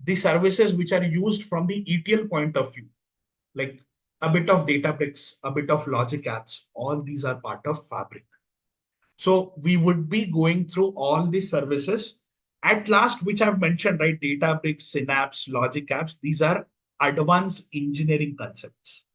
the services which are used from the ETL point of view, like a bit of Databricks, a bit of Logic Apps, all these are part of Fabric. So we would be going through all these services. At last, which I've mentioned, right? Databricks, Synapse, Logic Apps, these are advanced engineering concepts.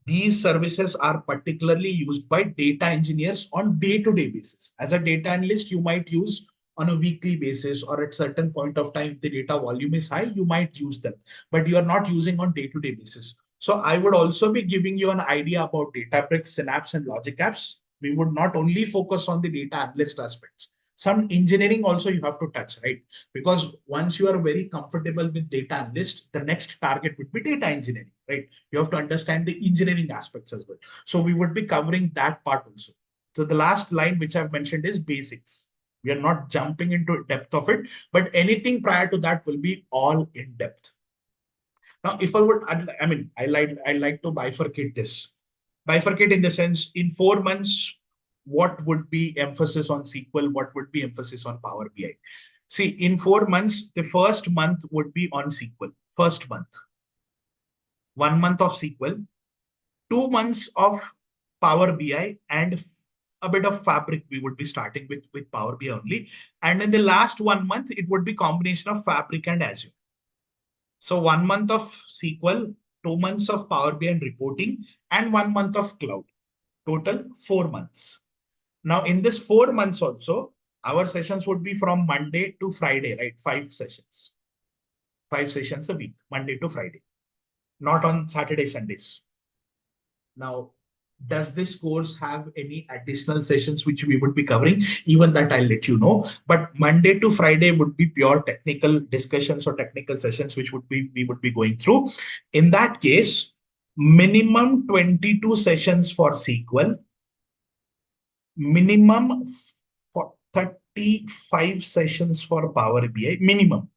These services are particularly used by data engineers on day-to-day basis. As a data analyst, you might use on a weekly basis, or at certain point of time, if the data volume is high, you might use them, but you are not using on day-to-day basis. So I would also be giving you an idea about Databricks, Synapse, and Logic Apps. We would not only focus on the data analyst aspects. Some engineering also you have to touch, right? Because once you are very comfortable with data analyst, the next target would be data engineering, right? You have to understand the engineering aspects as well. So we would be covering that part also. So the last line which I've mentioned is basics. We are not jumping into depth of it, but anything prior to that will be all in depth. Now, if I would, I like to bifurcate this. Bifurcate in the sense, in 4 months, what would be emphasis on SQL? What would be emphasis on Power BI? See, in 4 months, the first month would be on SQL. First month. 1 month of SQL. 2 months of Power BI, and a bit of Fabric we would be starting with Power BI only. And in the last 1 month, it would be combination of Fabric and Azure. So 1 month of SQL, 2 months of Power BI and reporting, and 1 month of cloud. Total 4 months. Now, in this 4 months also, our sessions would be from Monday to Friday, right? 5 sessions. 5 sessions a week, Monday to Friday, not on Saturday, Sundays. Now, does this course have any additional sessions which we would be covering? Even that I'll let you know. But Monday to Friday would be pure technical discussions or technical sessions which we would be going through. In that case, minimum 22 sessions for SQL, minimum for 35 sessions for Power BI, minimum.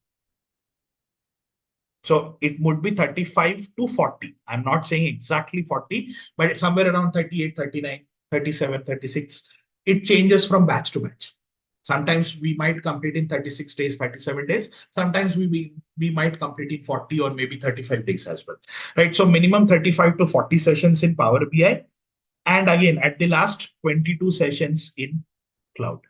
So it would be 35 to 40. I'm not saying exactly 40, but it's somewhere around 38, 39, 37, 36. It changes from batch to batch. Sometimes we might complete in 36 days, 37 days. Sometimes we might complete in 40 or maybe 35 days as well, right? So minimum 35 to 40 sessions in Power BI. And again, at the last, 22 sessions in cloud.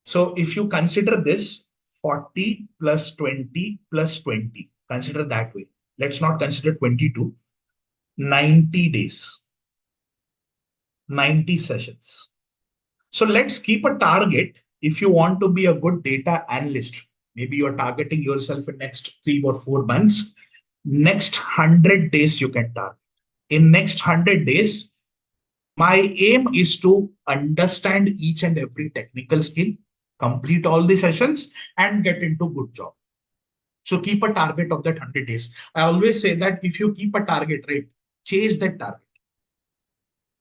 So if you consider this 40 plus 20 plus 20, consider that way. Let's not consider 22. 90 days, 90 sessions. So let's keep a target. If you want to be a good data analyst, maybe you're targeting yourself in next 3 or 4 months, next 100 days you can target. In next 100 days, my aim is to understand each and every technical skill, complete all the sessions, and get into good job. So keep a target of that 100 days. I always say that if you keep a target, right, chase that target.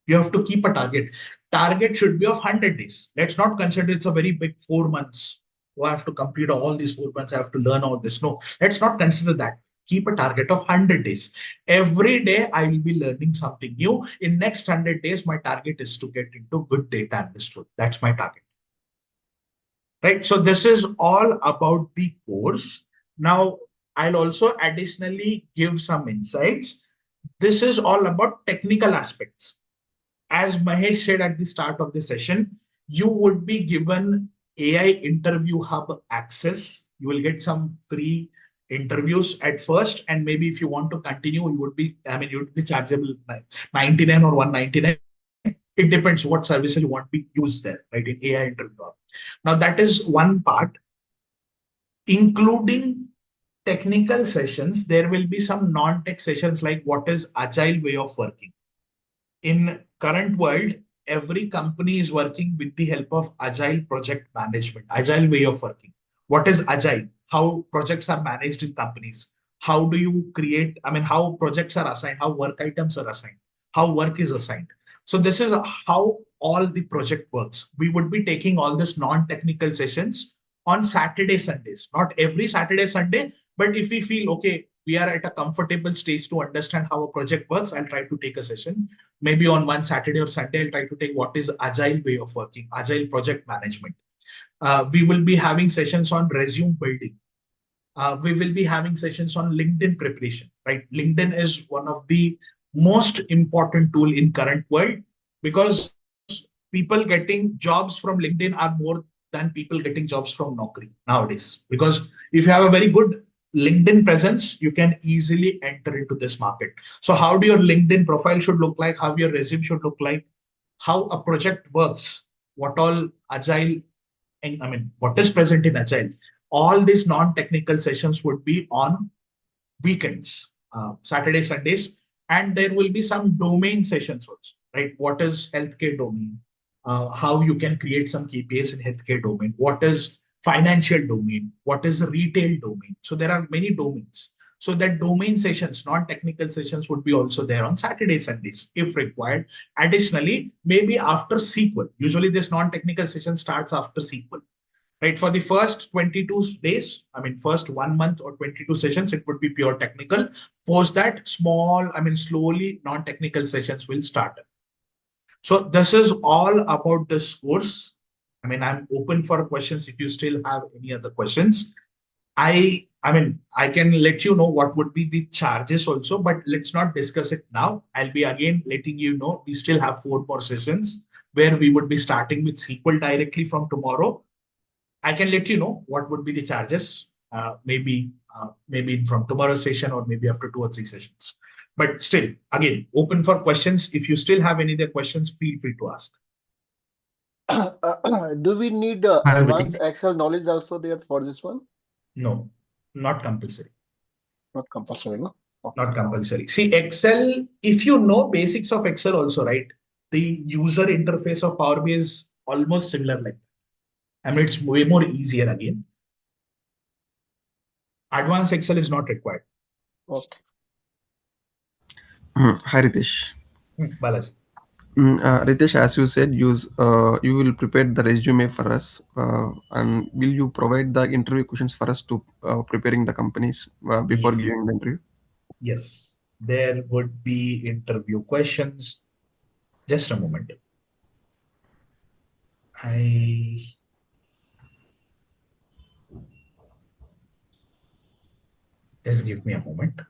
You have to keep a target. Target should be of 100 days. Let's not consider it's a very big 4 months. Oh, I have to complete all these 4 months. I have to learn all this. No, let's not consider that. Keep a target of 100 days. Every day I will be learning something new. In next 100 days, my target is to get into good data analyst. That's my target. Right. So this is all about the course. Now, I'll also additionally give some insights. This is all about technical aspects. As Mahesh said at the start of the session, you would be given AI Interview Hub access. You will get some free interviews at first, and maybe if you want to continue, you would be chargeable 99 or 199. It depends what services you want to be used there, right, in AI Interview Hub. Now, that is one part. Including technical sessions, there will be some non-tech sessions like what is agile way of working. In current world, every company is working with the help of agile project management, agile way of working. What is agile? How projects are managed in companies? How do you create, how projects are assigned, how work items are assigned, how work is assigned. So this is how all the project works. We would be taking all this non-technical sessions on Saturday, Sundays, not every Saturday, Sunday, but if we feel, okay, we are at a comfortable stage to understand how a project works, I'll try to take a session. Maybe on one Saturday or Sunday, I'll try to take what is agile way of working, agile project management. We will be having sessions on resume building. We will be having sessions on LinkedIn preparation, right? LinkedIn is one of the most important tool in current world because people getting jobs from LinkedIn are more than people getting jobs from Naukri nowadays. Because if you have a very good LinkedIn presence, you can easily enter into this market. So how do your LinkedIn profile should look like, how your resume should look like, how a project works, what all agile, what is present in agile. All these non-technical sessions would be on weekends, Saturday, Sundays, and there will be some domain sessions also, right? What is healthcare domain? How you can create some KPIs in healthcare domain? What is financial domain? What is retail domain? So there are many domains. So that domain sessions, non-technical sessions would be also there on Saturday, Sundays, if required. Additionally, maybe after SQL. Usually this non-technical session starts after SQL. Right, for the first 22 days, first 1 month or 22 sessions, it would be pure technical. Post that, slowly non-technical sessions will start. So this is all about this course. I'm open for questions if you still have any other questions. I can let you know what would be the charges also, but let's not discuss it now. I'll be again letting you know we still have 4 more sessions where we would be starting with SQL directly from tomorrow. I can let you know what would be the charges, maybe from tomorrow's session or maybe after 2 or 3 sessions. But still, again, open for questions. If you still have any other questions, feel free to ask.
Do we need
Hi,
advanced
Ritesh.
Excel knowledge also there for this one?
No, not compulsory.
Not compulsory, no? Okay.
Not compulsory. See, Excel, if you know basics of Excel also, right? The user interface of Power BI is almost similar like that. I mean, it's way more easier again. Advanced Excel is not required.
Okay.
Hi, Ritesh.
Balaji.
Ritesh, as you said, you will prepare the resume for us, and will you provide the interview questions for us to preparing the companies before
Yes.
giving the interview?
Yes, there would be interview questions. Just a moment. Just give me a moment.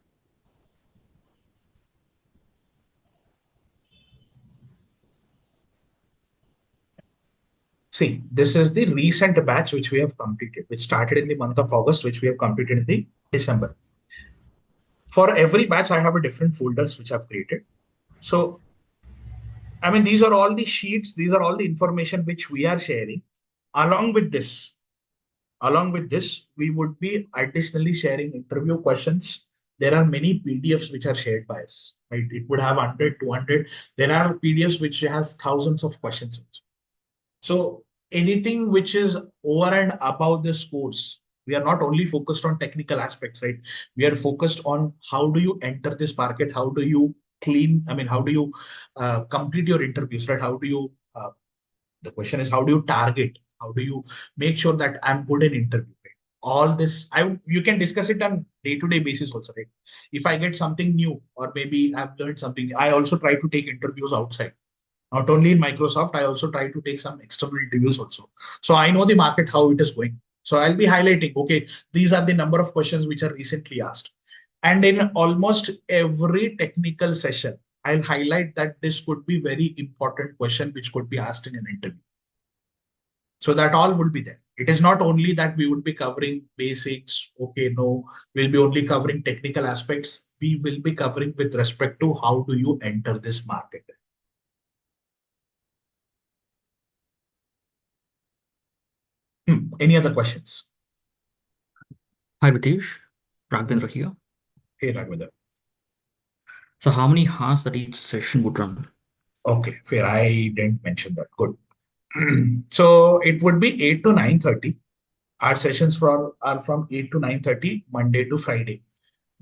See, this is the recent batch which we have completed, which started in the month of August, which we have completed in the December. For every batch, I have a different folders which I've created. So, I mean, these are all the sheets, these are all the information which we are sharing. Along with this, we would be additionally sharing interview questions. There are many PDFs which are shared by us, right? It would have 100, 200. There are PDFs which has thousands of questions also. So anything which is over and above this course, we are not only focused on technical aspects, right? We are focused on how do you enter this market? How do you how do you complete your interviews, right? How do you, the question is, how do you target? How do you make sure that I'm good in interview? Right? All this, you can discuss it on day-to-day basis also, right? If I get something new, or maybe I've learned something, I also try to take interviews outside. Not only in Microsoft, I also try to take some external interviews also. So I know the market, how it is going. So I'll be highlighting, okay, these are the number of questions which are recently asked. And in almost every technical session, I'll highlight that this could be very important question which could be asked in an interview. So that all would be there. It is not only that we would be covering basics. Okay, no, we'll be only covering technical aspects. We will be covering with respect to how do you enter this market. Any other questions?
Hi, Ritesh. Raghavendra here.
Hey, Raghavendra.
So how many hours that each session would run?
Okay, fair. I didn't mention that. Good. So it would be 8 to 9:30. Our sessions are from 8 to 9:30, Monday to Friday.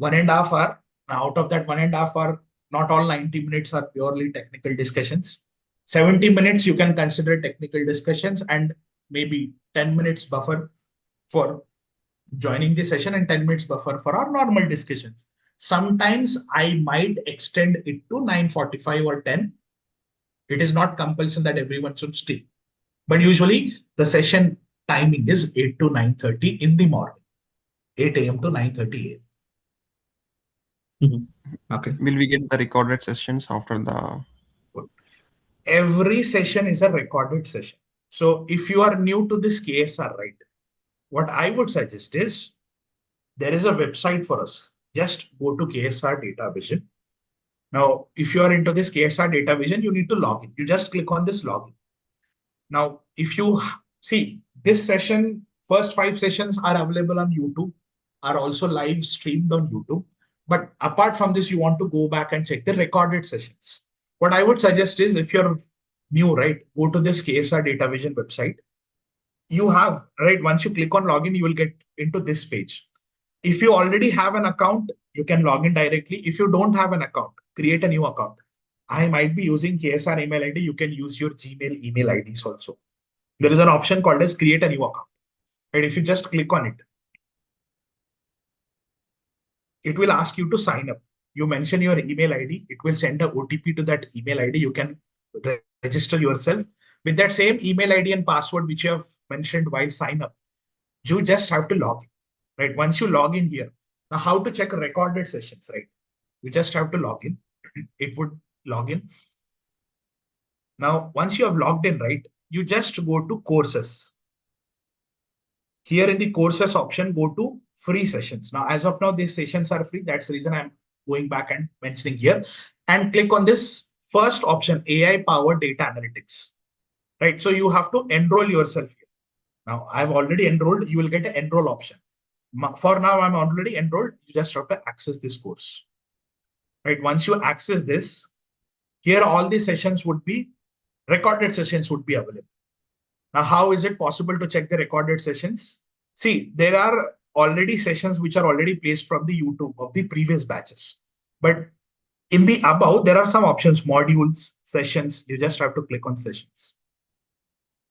1.5 hour. Now, out of that 1.5 hour, not all 90 minutes are purely technical discussions. 70 minutes you can consider technical discussions, and maybe 10 minutes buffer for joining the session and 10 minutes buffer for our normal discussions. Sometimes I might extend it to 9:45 or 10. It is not compulsion that everyone should stay. But usually the session timing is 8 to 9:30 in the morning. 8 a.m. to 9:30 a.m.
Okay.
Will we get the recorded sessions after the?
Every session is a recorded session. So if you are new to this KSR, right, what I would suggest is there is a website for us. Just go to KSR Data Vision. Now, if you are into this KSR Data Vision, you need to log in. You just click on this login. Now, if you see this session, first 5 sessions are available on YouTube, are also live streamed on YouTube. But apart from this, you want to go back and check the recorded sessions. What I would suggest is, if you're new, right, go to this KSR Data Vision website. You have, right, once you click on login, you will get into this page. If you already have an account, you can log in directly. If you don't have an account, create a new account. I might be using KSR email ID. You can use your Gmail email IDs also. There is an option called as create a new account. And if you just click on it, it will ask you to sign up. You mention your email ID. It will send a OTP to that email ID. You can register yourself with that same email ID and password which you have mentioned while sign up. You just have to log in, right? Once you log in here, now how to check recorded sessions, right? You just have to log in. It would log in. Now, once you have logged in, right, you just go to courses. Here in the courses option, go to free sessions. Now, as of now, these sessions are free. That's the reason I'm going back and mentioning here, and click on this first option, AI powered data analytics, right? So you have to enroll yourself here. Now I've already enrolled, you will get an enroll option. For now, I'm already enrolled. You just have to access this course, right? Once you access this, here all the sessions would be, recorded sessions would be available. Now, how is it possible to check the recorded sessions? See, there are already sessions which are already placed from the YouTube of the previous batches. But in the above, there are some options, modules, sessions. You just have to click on sessions.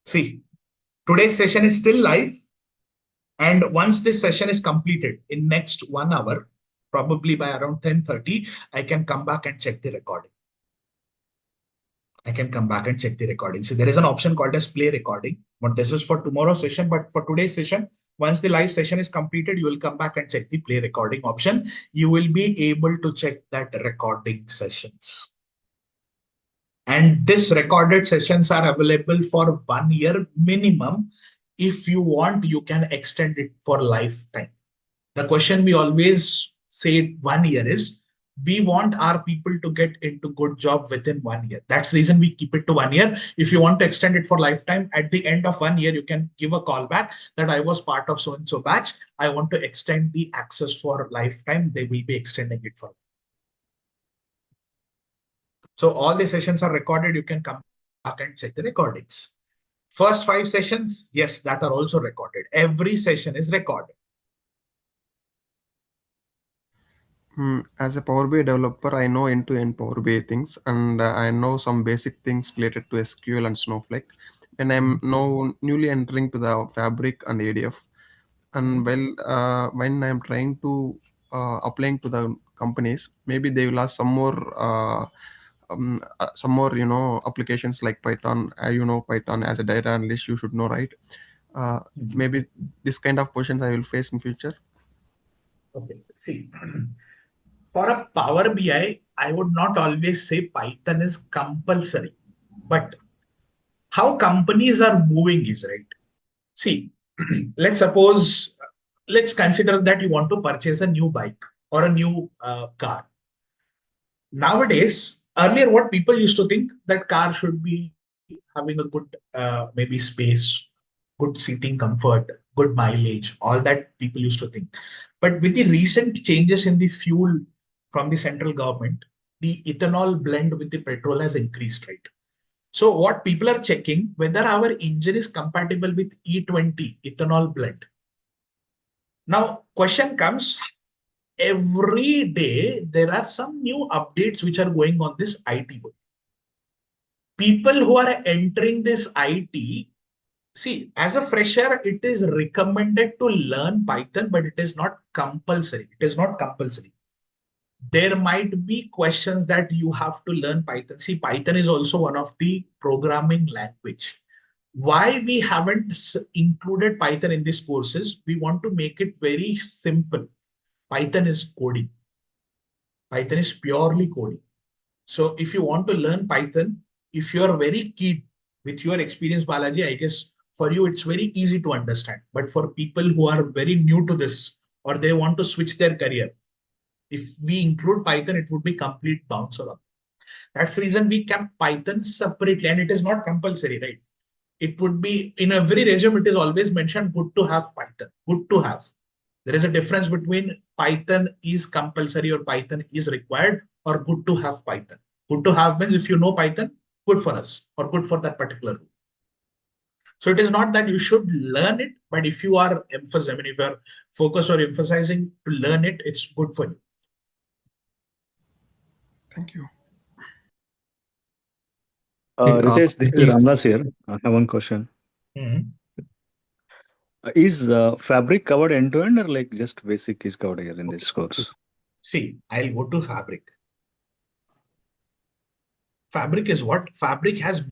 See, today's session is still live. And once this session is completed in next 1 hour, probably by around 10:30, I can come back and check the recording. I can come back and check the recording. So there is an option called as play recording. But this is for tomorrow's session. But for today's session, once the live session is completed, you will come back and check the play recording option. You will be able to check that recording sessions. And this recorded sessions are available for 1 year minimum. If you want, you can extend it for lifetime. The question we always say 1 year is, we want our people to get into good job within 1 year. That's the reason we keep it to 1 year. If you want to extend it for lifetime, at the end of 1 year, you can give a call back that I was part of so-and-so batch. I want to extend the access for lifetime. They will be extending it for. So all the sessions are recorded. You can come back and check the recordings. First 5 sessions, yes, that are also recorded. Every session is recorded.
As a Power BI developer, I know end-to-end Power BI things, and I know some basic things related to SQL and Snowflake. And I'm now newly entering to the Fabric and ADF. And when I'm trying to applying to the companies, maybe they will ask some more, applications like Python. Python as a data analyst, you should know, right? Maybe this kind of questions I will face in future.
Okay, see. For a Power BI, I would not always say Python is compulsory, but how companies are moving is right. See, let's consider that you want to purchase a new bike or a new car. Nowadays, earlier what people used to think that car should be having a good maybe space, good seating comfort, good mileage, all that people used to think. But with the recent changes in the fuel from the central government, the ethanol blend with the petrol has increased, right? So what people are checking, whether our engine is compatible with E20 ethanol blend. Now, question comes, every day there are some new updates which are going on this IT world. People who are entering this IT, see, as a fresher, it is recommended to learn Python, but it is not compulsory. It is not compulsory. There might be questions that you have to learn Python. See, Python is also one of the programming language. Why we haven't included Python in these courses? We want to make it very simple. Python is coding. Python is purely coding. So if you want to learn Python, if you are very keen with your experience, Balaji, I guess for you, it's very easy to understand. But for people who are very new to this, or they want to switch their career, if we include Python, it would be complete bounce around. That's the reason we kept Python separately, and it is not compulsory, right? It would be in every resume, it is always mentioned good to have Python, good to have. There is a difference between Python is compulsory or Python is required, or good to have Python. Good to have means if you know Python, good for us or good for that particular role. So it is not that you should learn it, but if you are emphasizing, if you are focused or emphasizing to learn it, it's good for you.
Thank you.
Ritesh, this is Ramdas here. I have one question. Is Fabric covered end to end, or like just basic is covered here in this course?
See, I'll go to Fabric. Fabric is what? Fabric has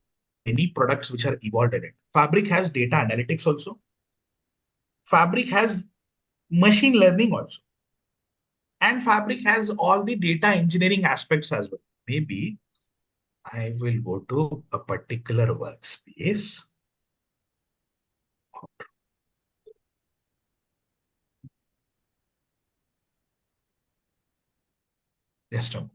many products which are evolved in it. Fabric has data analytics also. Fabric has machine learning also. And Fabric has all the data engineering aspects as well. Maybe I will go to a particular workspace. Just a moment.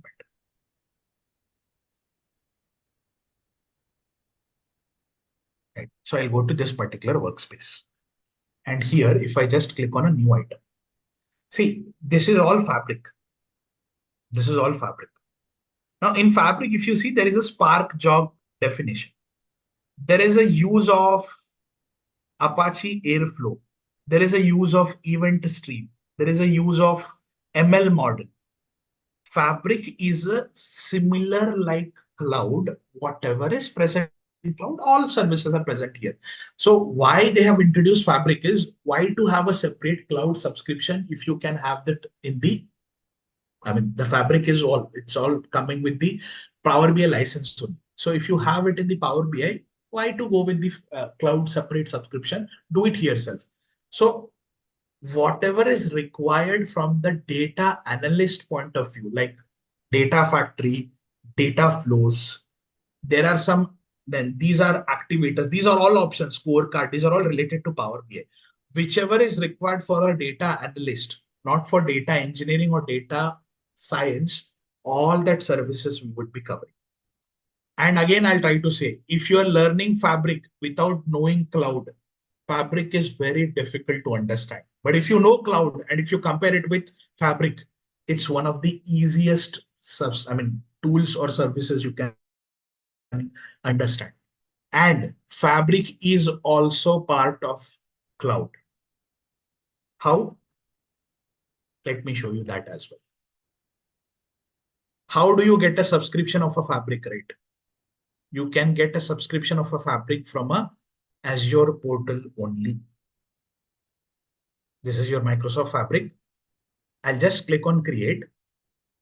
Right. So I'll go to this particular workspace. And here, if I just click on a new item, see, this is all Fabric. This is all Fabric. Now in Fabric, if you see, there is a Spark job definition. There is a use of Apache Airflow. There is a use of event stream. There is a use of ML model. Fabric is a similar like cloud, whatever is present in cloud, all services are present here. So why they have introduced Fabric is why to have a separate cloud subscription if you can have that in the, I mean, the Fabric is it's all coming with the Power BI license only. So if you have it in the Power BI, why to go with the cloud separate subscription? Do it yourself. So whatever is required from the data analyst point of view, like data factory, data flows, there are some, then these are activators, these are all options, scorecard, these are all related to Power BI. Whichever is required for a data analyst, not for data engineering or data science, all that services we would be covering. And again, I'll try to say, if you are learning Fabric without knowing cloud, Fabric is very difficult to understand. But if you know cloud and if you compare it with Fabric, it's one of the easiest tools or services you can understand. And Fabric is also part of cloud. How? Let me show you that as well. How do you get a subscription of a Fabric, right? You can get a subscription of a Fabric from a Azure portal only. This is your Microsoft Fabric. I'll just click on create.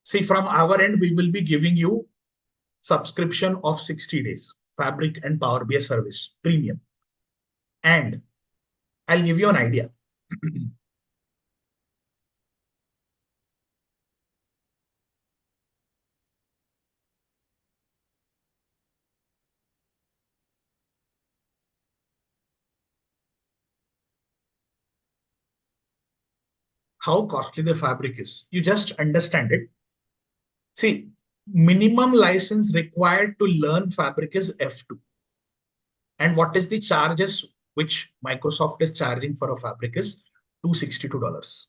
See, from our end, we will be giving you subscription of 60 days, Fabric and Power BI service, premium. And I'll give you an idea. How costly the Fabric is. You just understand it. See, minimum license required to learn Fabric is F2. And what is the charges which Microsoft is charging for a Fabric is $262.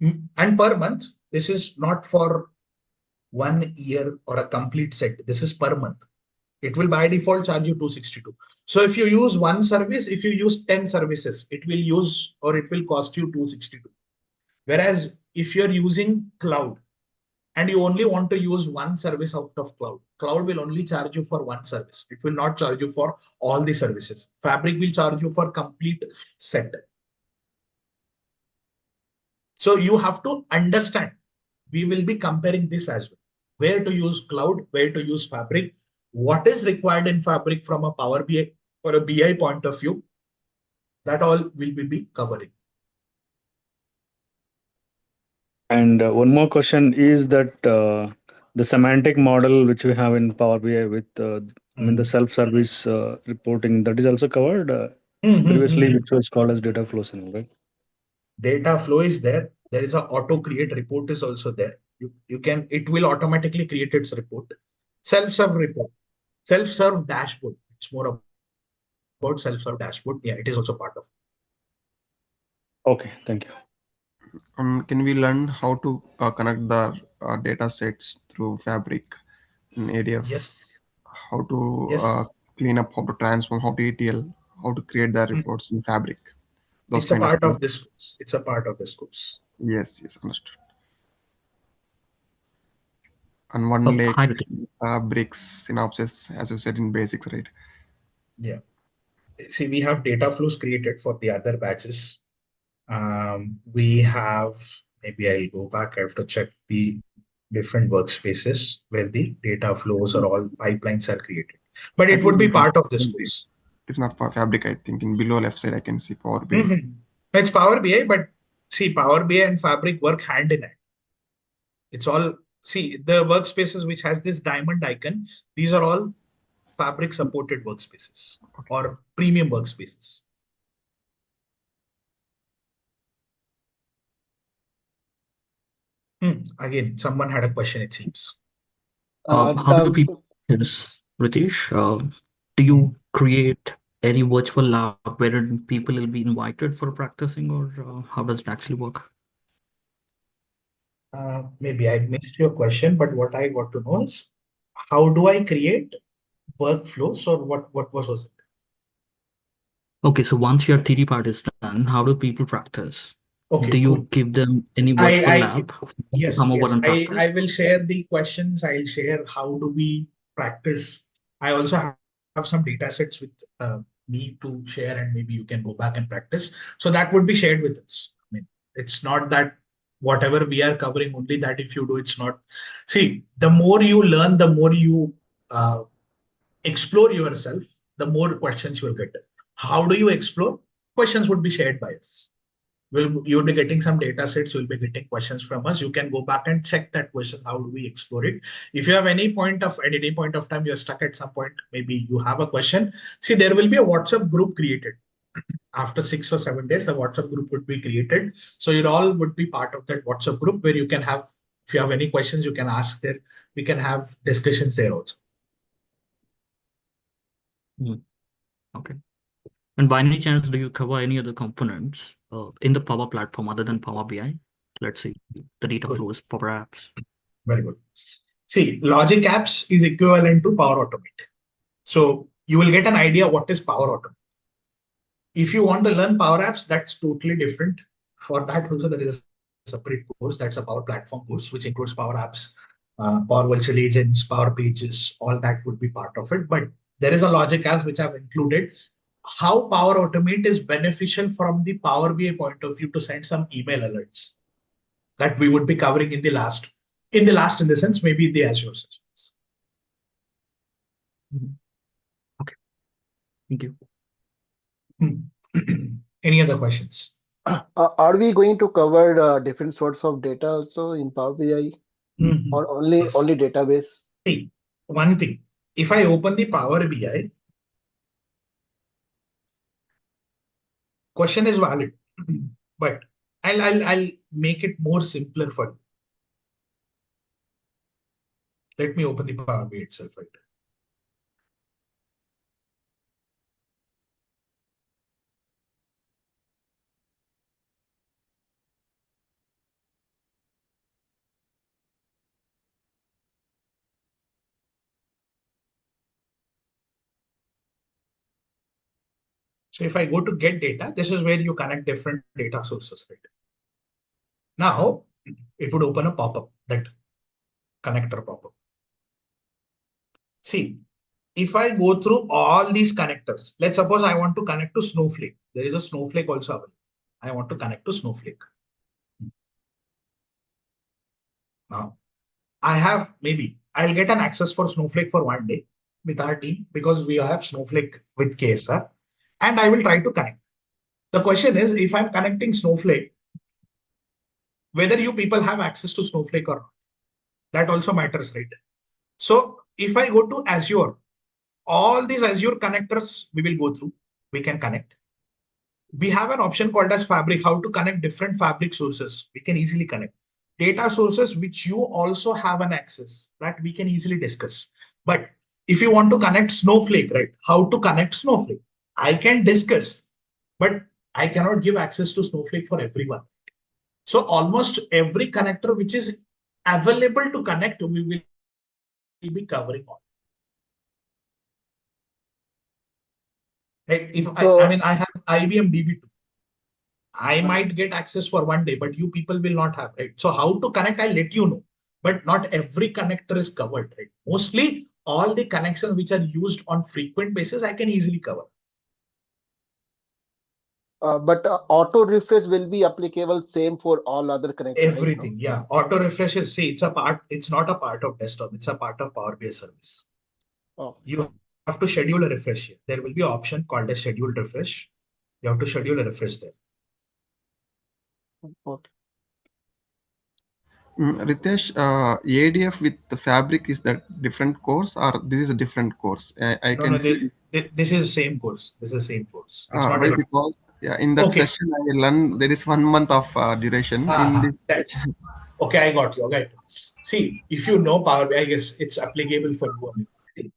And per month, this is not for 1 year or a complete set. This is per month. It will by default charge you 262. So if you use one service, if you use 10 services, it will cost you 262. Whereas if you're using cloud and you only want to use one service out of cloud, cloud will only charge you for one service. It will not charge you for all the services. Fabric will charge you for complete set. So you have to understand, we will be comparing this as well. Where to use cloud, where to use Fabric, what is required in Fabric from a Power BI or a BI point of view, that all will be covering.
And one more question is that the semantic model which we have in Power BI with the self-service reporting, that is also covered previously, which was called as data flows, right?
Data flow is there. There is a auto create report is also there. It will automatically create its report. Self-serve report, self-serve dashboard. It's more about self-serve dashboard. Yeah, it is also part of it.
Okay, thank you.
Can we learn how to connect the data sets through Fabric in ADF?
Yes.
How to clean up, how to transform, how to ETL, how to create the reports in Fabric.
It's a part of this course. It's a part of this course.
Yes, understood. And one lake, bricks, synopsis, as you said in basics, right?
Yeah. See, we have data flows created for the other batches. We have, maybe I'll go back, I have to check the different workspaces where the data flows or all pipelines are created. But it would be part of this course.
It's not for Fabric, I think. In below left side, I can see Power BI.
It's Power BI, but see, Power BI and Fabric work hand in hand. It's all, see, the workspaces which has this diamond icon, these are all Fabric supported workspaces or premium workspaces. Again, someone had a question, it seems.
How do people practice, Ritesh? Do you create any virtual lab wherein people will be invited for practicing, or how does it actually work?
Maybe I missed your question, but what I got to know is how do I create workflows, or what was it?
Okay, so once your theory part is done, how do people practice?
Okay,
Do you
cool.
give them any virtual lab?
Yes,
Come over
yes.
and practice?
I will share the questions. I'll share how do we practice. I also have some data sets with me to share, and maybe you can go back and practice. So that would be shared with us. I mean, it's not that whatever we are covering, only that if you do, it's not. See, the more you learn, the more you explore yourself, the more questions you'll get. How do you explore? Questions would be shared by us. You'll be getting some data sets, you'll be getting questions from us. You can go back and check that questions. How do we explore it? If you have at any point of time, you're stuck at some point, maybe you have a question. See, there will be a WhatsApp group created. After 6 or 7 days, the WhatsApp group would be created. So you all would be part of that WhatsApp group where you can have, if you have any questions, you can ask there. We can have discussions there also.
Okay. And by any chance, do you cover any other components in the Power Platform other than Power BI? Let's say the data flows, Power Apps.
Very good. See, Logic Apps is equivalent to Power Automate. So you will get an idea what is Power Automate. If you want to learn Power Apps, that's totally different. For that also, there is a separate course. That's a Power Platform course, which includes Power Apps, Power Virtual Agents, Power Pages, all that would be part of it. But there is a Logic Apps which I've included. How Power Automate is beneficial from the Power BI point of view to send some email alerts that we would be covering in the last in the sense, maybe the Azure sessions.
Okay. Thank you.
Any other questions?
Are we going to cover different sorts of data also in Power BI, or only database?
See, one thing, if I open the Power BI, question is valid, but I'll make it more simpler for you. Let me open the Power BI itself, right? So if I go to get data, this is where you connect different data sources, right? Now it would open a pop-up, that connector pop-up. See, if I go through all these connectors, let's suppose I want to connect to Snowflake. There is a Snowflake also available. I want to connect to Snowflake. Now, I'll get an access for Snowflake for 1 day with our team because we have Snowflake with KSR, and I will try to connect. The question is, if I'm connecting Snowflake, whether you people have access to Snowflake or not. That also matters, right? So if I go to Azure, all these Azure connectors we will go through, we can connect. We have an option called as Fabric, how to connect different Fabric sources. We can easily connect. Data sources which you also have an access, that we can easily discuss. But if you want to connect Snowflake, right? How to connect Snowflake? I can discuss, but I cannot give access to Snowflake for everyone. So almost every connector which is available to connect, we will be covering all. Right? If I mean, I have IBM DB2. I might get access for 1 day, but you people will not have, right? So how to connect, I'll let you know. But not every connector is covered, right? Mostly all the connections which are used on frequent basis, I can easily cover.
But auto refresh will be applicable same for all other connectors.
Everything, right? Yeah. Auto refresh is, see, it's not a part of desktop, it's a part of Power BI service.
Oh.
You have to schedule a refresh here. There will be an option called a scheduled refresh. You have to schedule a refresh there.
Okay.
Ritesh, ADF with the Fabric, is that different course or this is a different course? I can see.
This is same course. This is same course. It's not
right, because in that session I learned there is 1 month of duration in this.
Okay, I got you. Okay. See, if you know Power BI, I guess it's applicable for you only.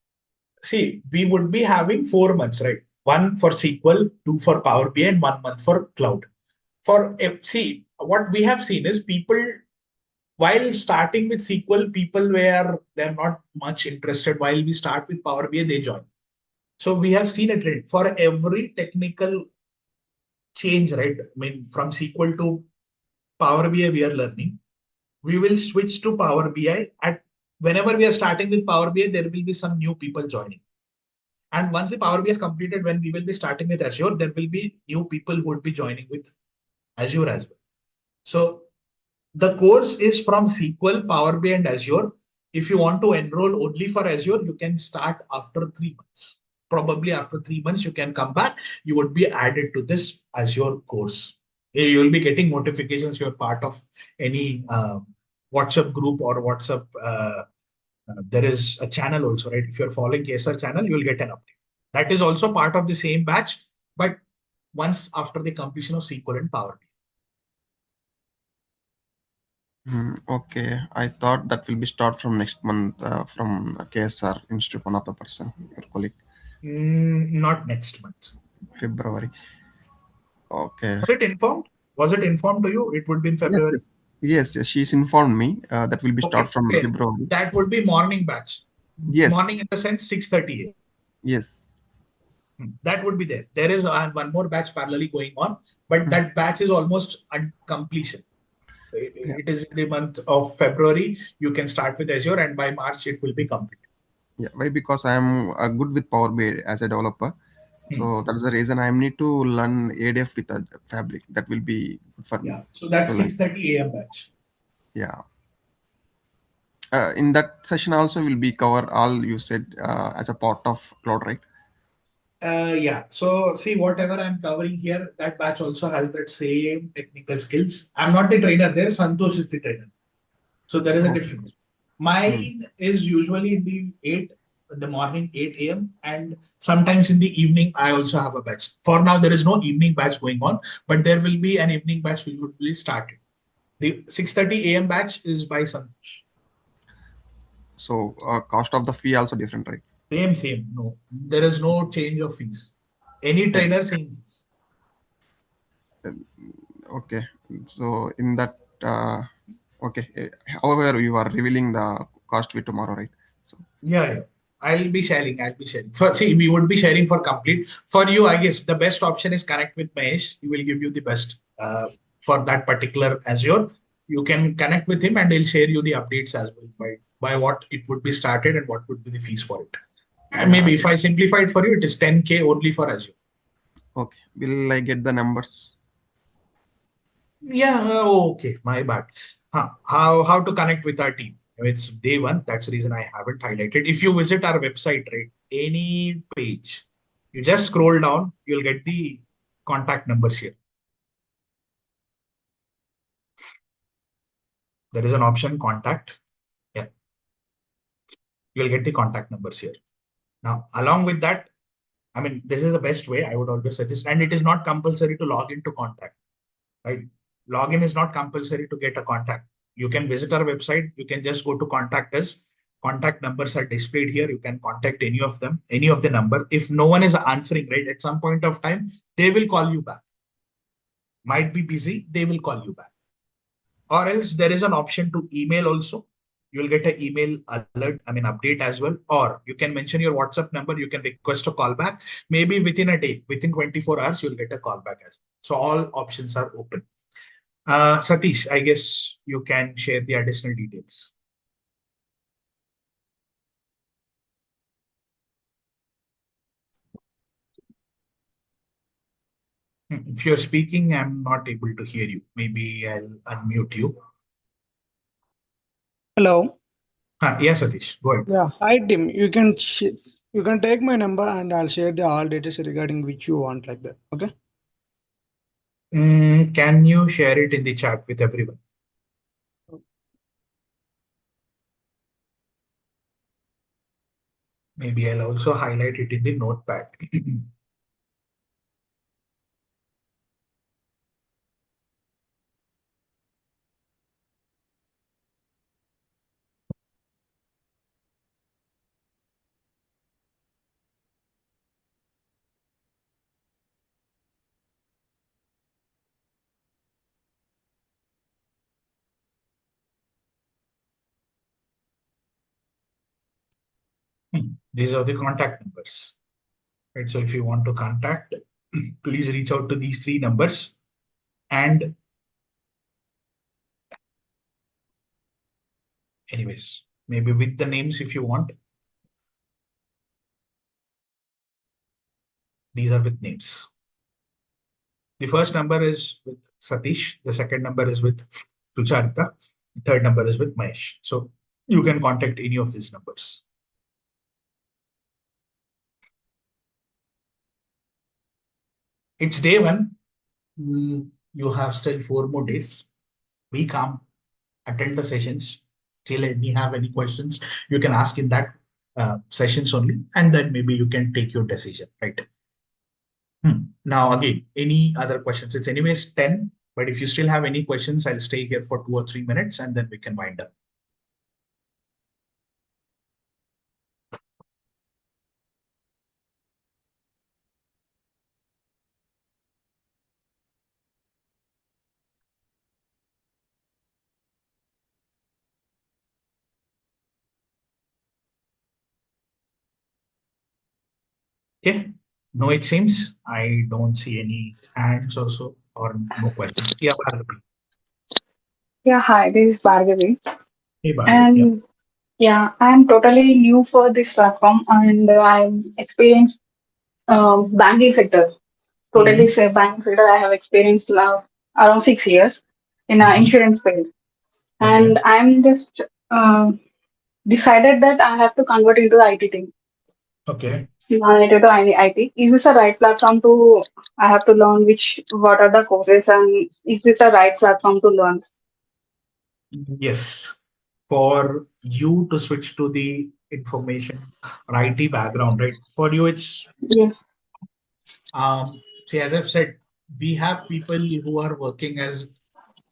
See, we would be having 4 months, right? One for SQL, two for Power BI, and 1 month for cloud. See, what we have seen is people, while starting with SQL, people were they're not much interested. While we start with Power BI, they join. So we have seen a trend for every technical change, right? I mean, from SQL to Power BI, we are learning. We will switch to Power BI at whenever we are starting with Power BI, there will be some new people joining. And once the Power BI is completed, when we will be starting with Azure, there will be new people who would be joining with Azure as well. So the course is from SQL, Power BI, and Azure. If you want to enroll only for Azure, you can start after 3 months. Probably after 3 months, you can come back. You would be added to this Azure course. You will be getting notifications. You're part of any WhatsApp group or WhatsApp. There is a channel also, right? If you're following KSR channel, you will get an update. That is also part of the same batch, but once after the completion of SQL and Power BI.
Okay, I thought that will be start from next month from KSR Institute, one of the person, your colleague.
Not next month.
February. Okay.
Was it informed? Was it informed to you? It would be in February.
Yes, she's informed me that will be start from
Okay.
February.
That would be morning batch.
Yes.
Morning in the sense 6:30 a.m.
Yes.
That would be there. There is one more batch parallelly going on, but that batch is almost on completion. So it is the month of February. You can start with Azure, and by March it will be complete.
Yeah, why? Because I am good with Power BI as a developer. So that's the reason I need to learn ADF with a Fabric. That will be good for me.
Yeah. So that's 6:30 a.m. batch.
Yeah. In that session also will be cover all you said as a part of cloud, right?
Yeah. So see, whatever I'm covering here, that batch also has that same technical skills. I'm not the trainer there. Santosh is the trainer. So there is a difference. Mine is usually in the morning 8 a.m. and sometimes in the evening I also have a batch. For now, there is no evening batch going on, but there will be an evening batch which would be started. The 6:30 a.m. batch is by Santosh.
So cost of the fee also different, right?
Same. No, there is no change of fees. Any trainer, same fees.
Okay. So in that, okay. However, you are revealing the cost fee tomorrow, right? So
yeah. I'll be sharing. We would be sharing for complete. For you, I guess the best option is connect with Mahesh. He will give you the best for that particular Azure. You can connect with him and he'll share you the updates as well by what it would be started and what would be the fees for it. And maybe if I simplify it for you, it is 10K only for Azure.
Okay. Will I get the numbers?
Yeah. Okay. My bad. How to connect with our team? It's day one. That's the reason I haven't highlighted. If you visit our website, right, any page, you just scroll down, you'll get the contact numbers here. There is an option contact. Yeah. You'll get the contact numbers here. Now, along with that, I mean, this is the best way I would always suggest, and it is not compulsory to log into contact, right? Login is not compulsory to get a contact. You can visit our website. You can just go to contact us. Contact numbers are displayed here. You can contact any of them, any of the number. If no one is answering, right, at some point of time, they will call you back. Might be busy, they will call you back. Or else there is an option to email also. You'll get an email alert, update as well. Or you can mention your WhatsApp number. You can request a call back. Maybe within a day, within 24 hours, you'll get a call back as well. So all options are open. Satish, I guess you can share the additional details. If you're speaking, I'm not able to hear you. Maybe I'll unmute you.
Hello.
Yes, Satish, go ahead.
Yeah, hi Tim. You can take my number and I'll share the all details regarding which you want like that. Okay.
Can you share it in the chat with everyone? Maybe I'll also highlight it in the notepad. These are the contact numbers, right? So if you want to contact, please reach out to these 3 numbers. And anyways, maybe with the names if you want. These are with names. The first number is with Satish. The second number is with Sucharita. The third number is with Mahesh. So you can contact any of these numbers. It's day 1. You have still 4 more days. Be calm. Attend the sessions. Till you have any questions, you can ask in that sessions only, and then maybe you can take your decision, right? Now again, any other questions? It's anyways 10, but if you still have any questions, I'll stay here for 2 or 3 minutes and then we can wind up. Okay. No, it seems I don't see any hands also or no questions. Yeah, Bhargavi.
Yeah, hi, this is Bhargavi.
Hey, Bhargavi.
And yeah, I'm totally new for this platform and I'm experienced banking sector. Totally say banking sector. I have experienced around 6 years in insurance field, and I'm just decided that I have to convert into the IT team.
Okay.
Related to IT. Is this a right platform to? I have to learn what are the courses, and is it a right platform to learn?
Yes. For you to switch to the information or IT background, right? For you, it's
yes.
See, as I've said, we have people who are working as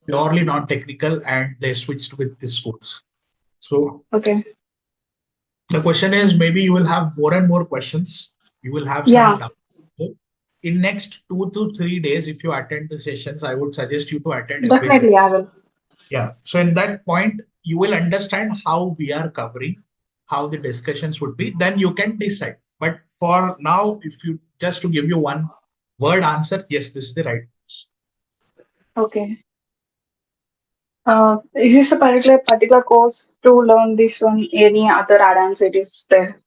purely non-technical and they switched with this course. So
okay.
The question is, maybe you will have more and more questions. You will have some
Yeah.
doubts. So in next 2 to 3 days, if you attend the sessions, I would suggest you to attend every
Definitely,
session.
I will.
Yeah. So in that point, you will understand how we are covering, how the discussions would be. Then you can decide. But for now, if you just to give you one word answer, yes, this is the right course.
Okay. Is this a particular course to learn this one? Any other add-ons it is there?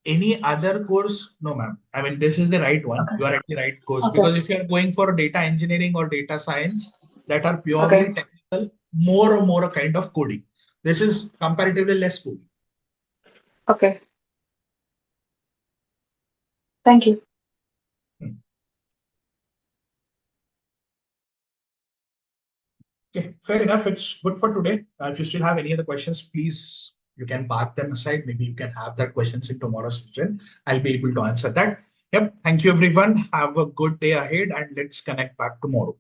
Any other course? No, ma'am. I mean, this is the right one.
Okay.
You are at the right course
Okay.
because if you are going for data engineering or data science that are purely
Okay.
technical, more a kind of coding. This is comparatively less coding.
Okay. Thank you.
Okay, fair enough. It's good for today. If you still have any other questions, please, you can park them aside. Maybe you can have that questions in tomorrow's session. I'll be able to answer that. Yep. Thank you, everyone. Have a good day ahead and let's connect back tomorrow.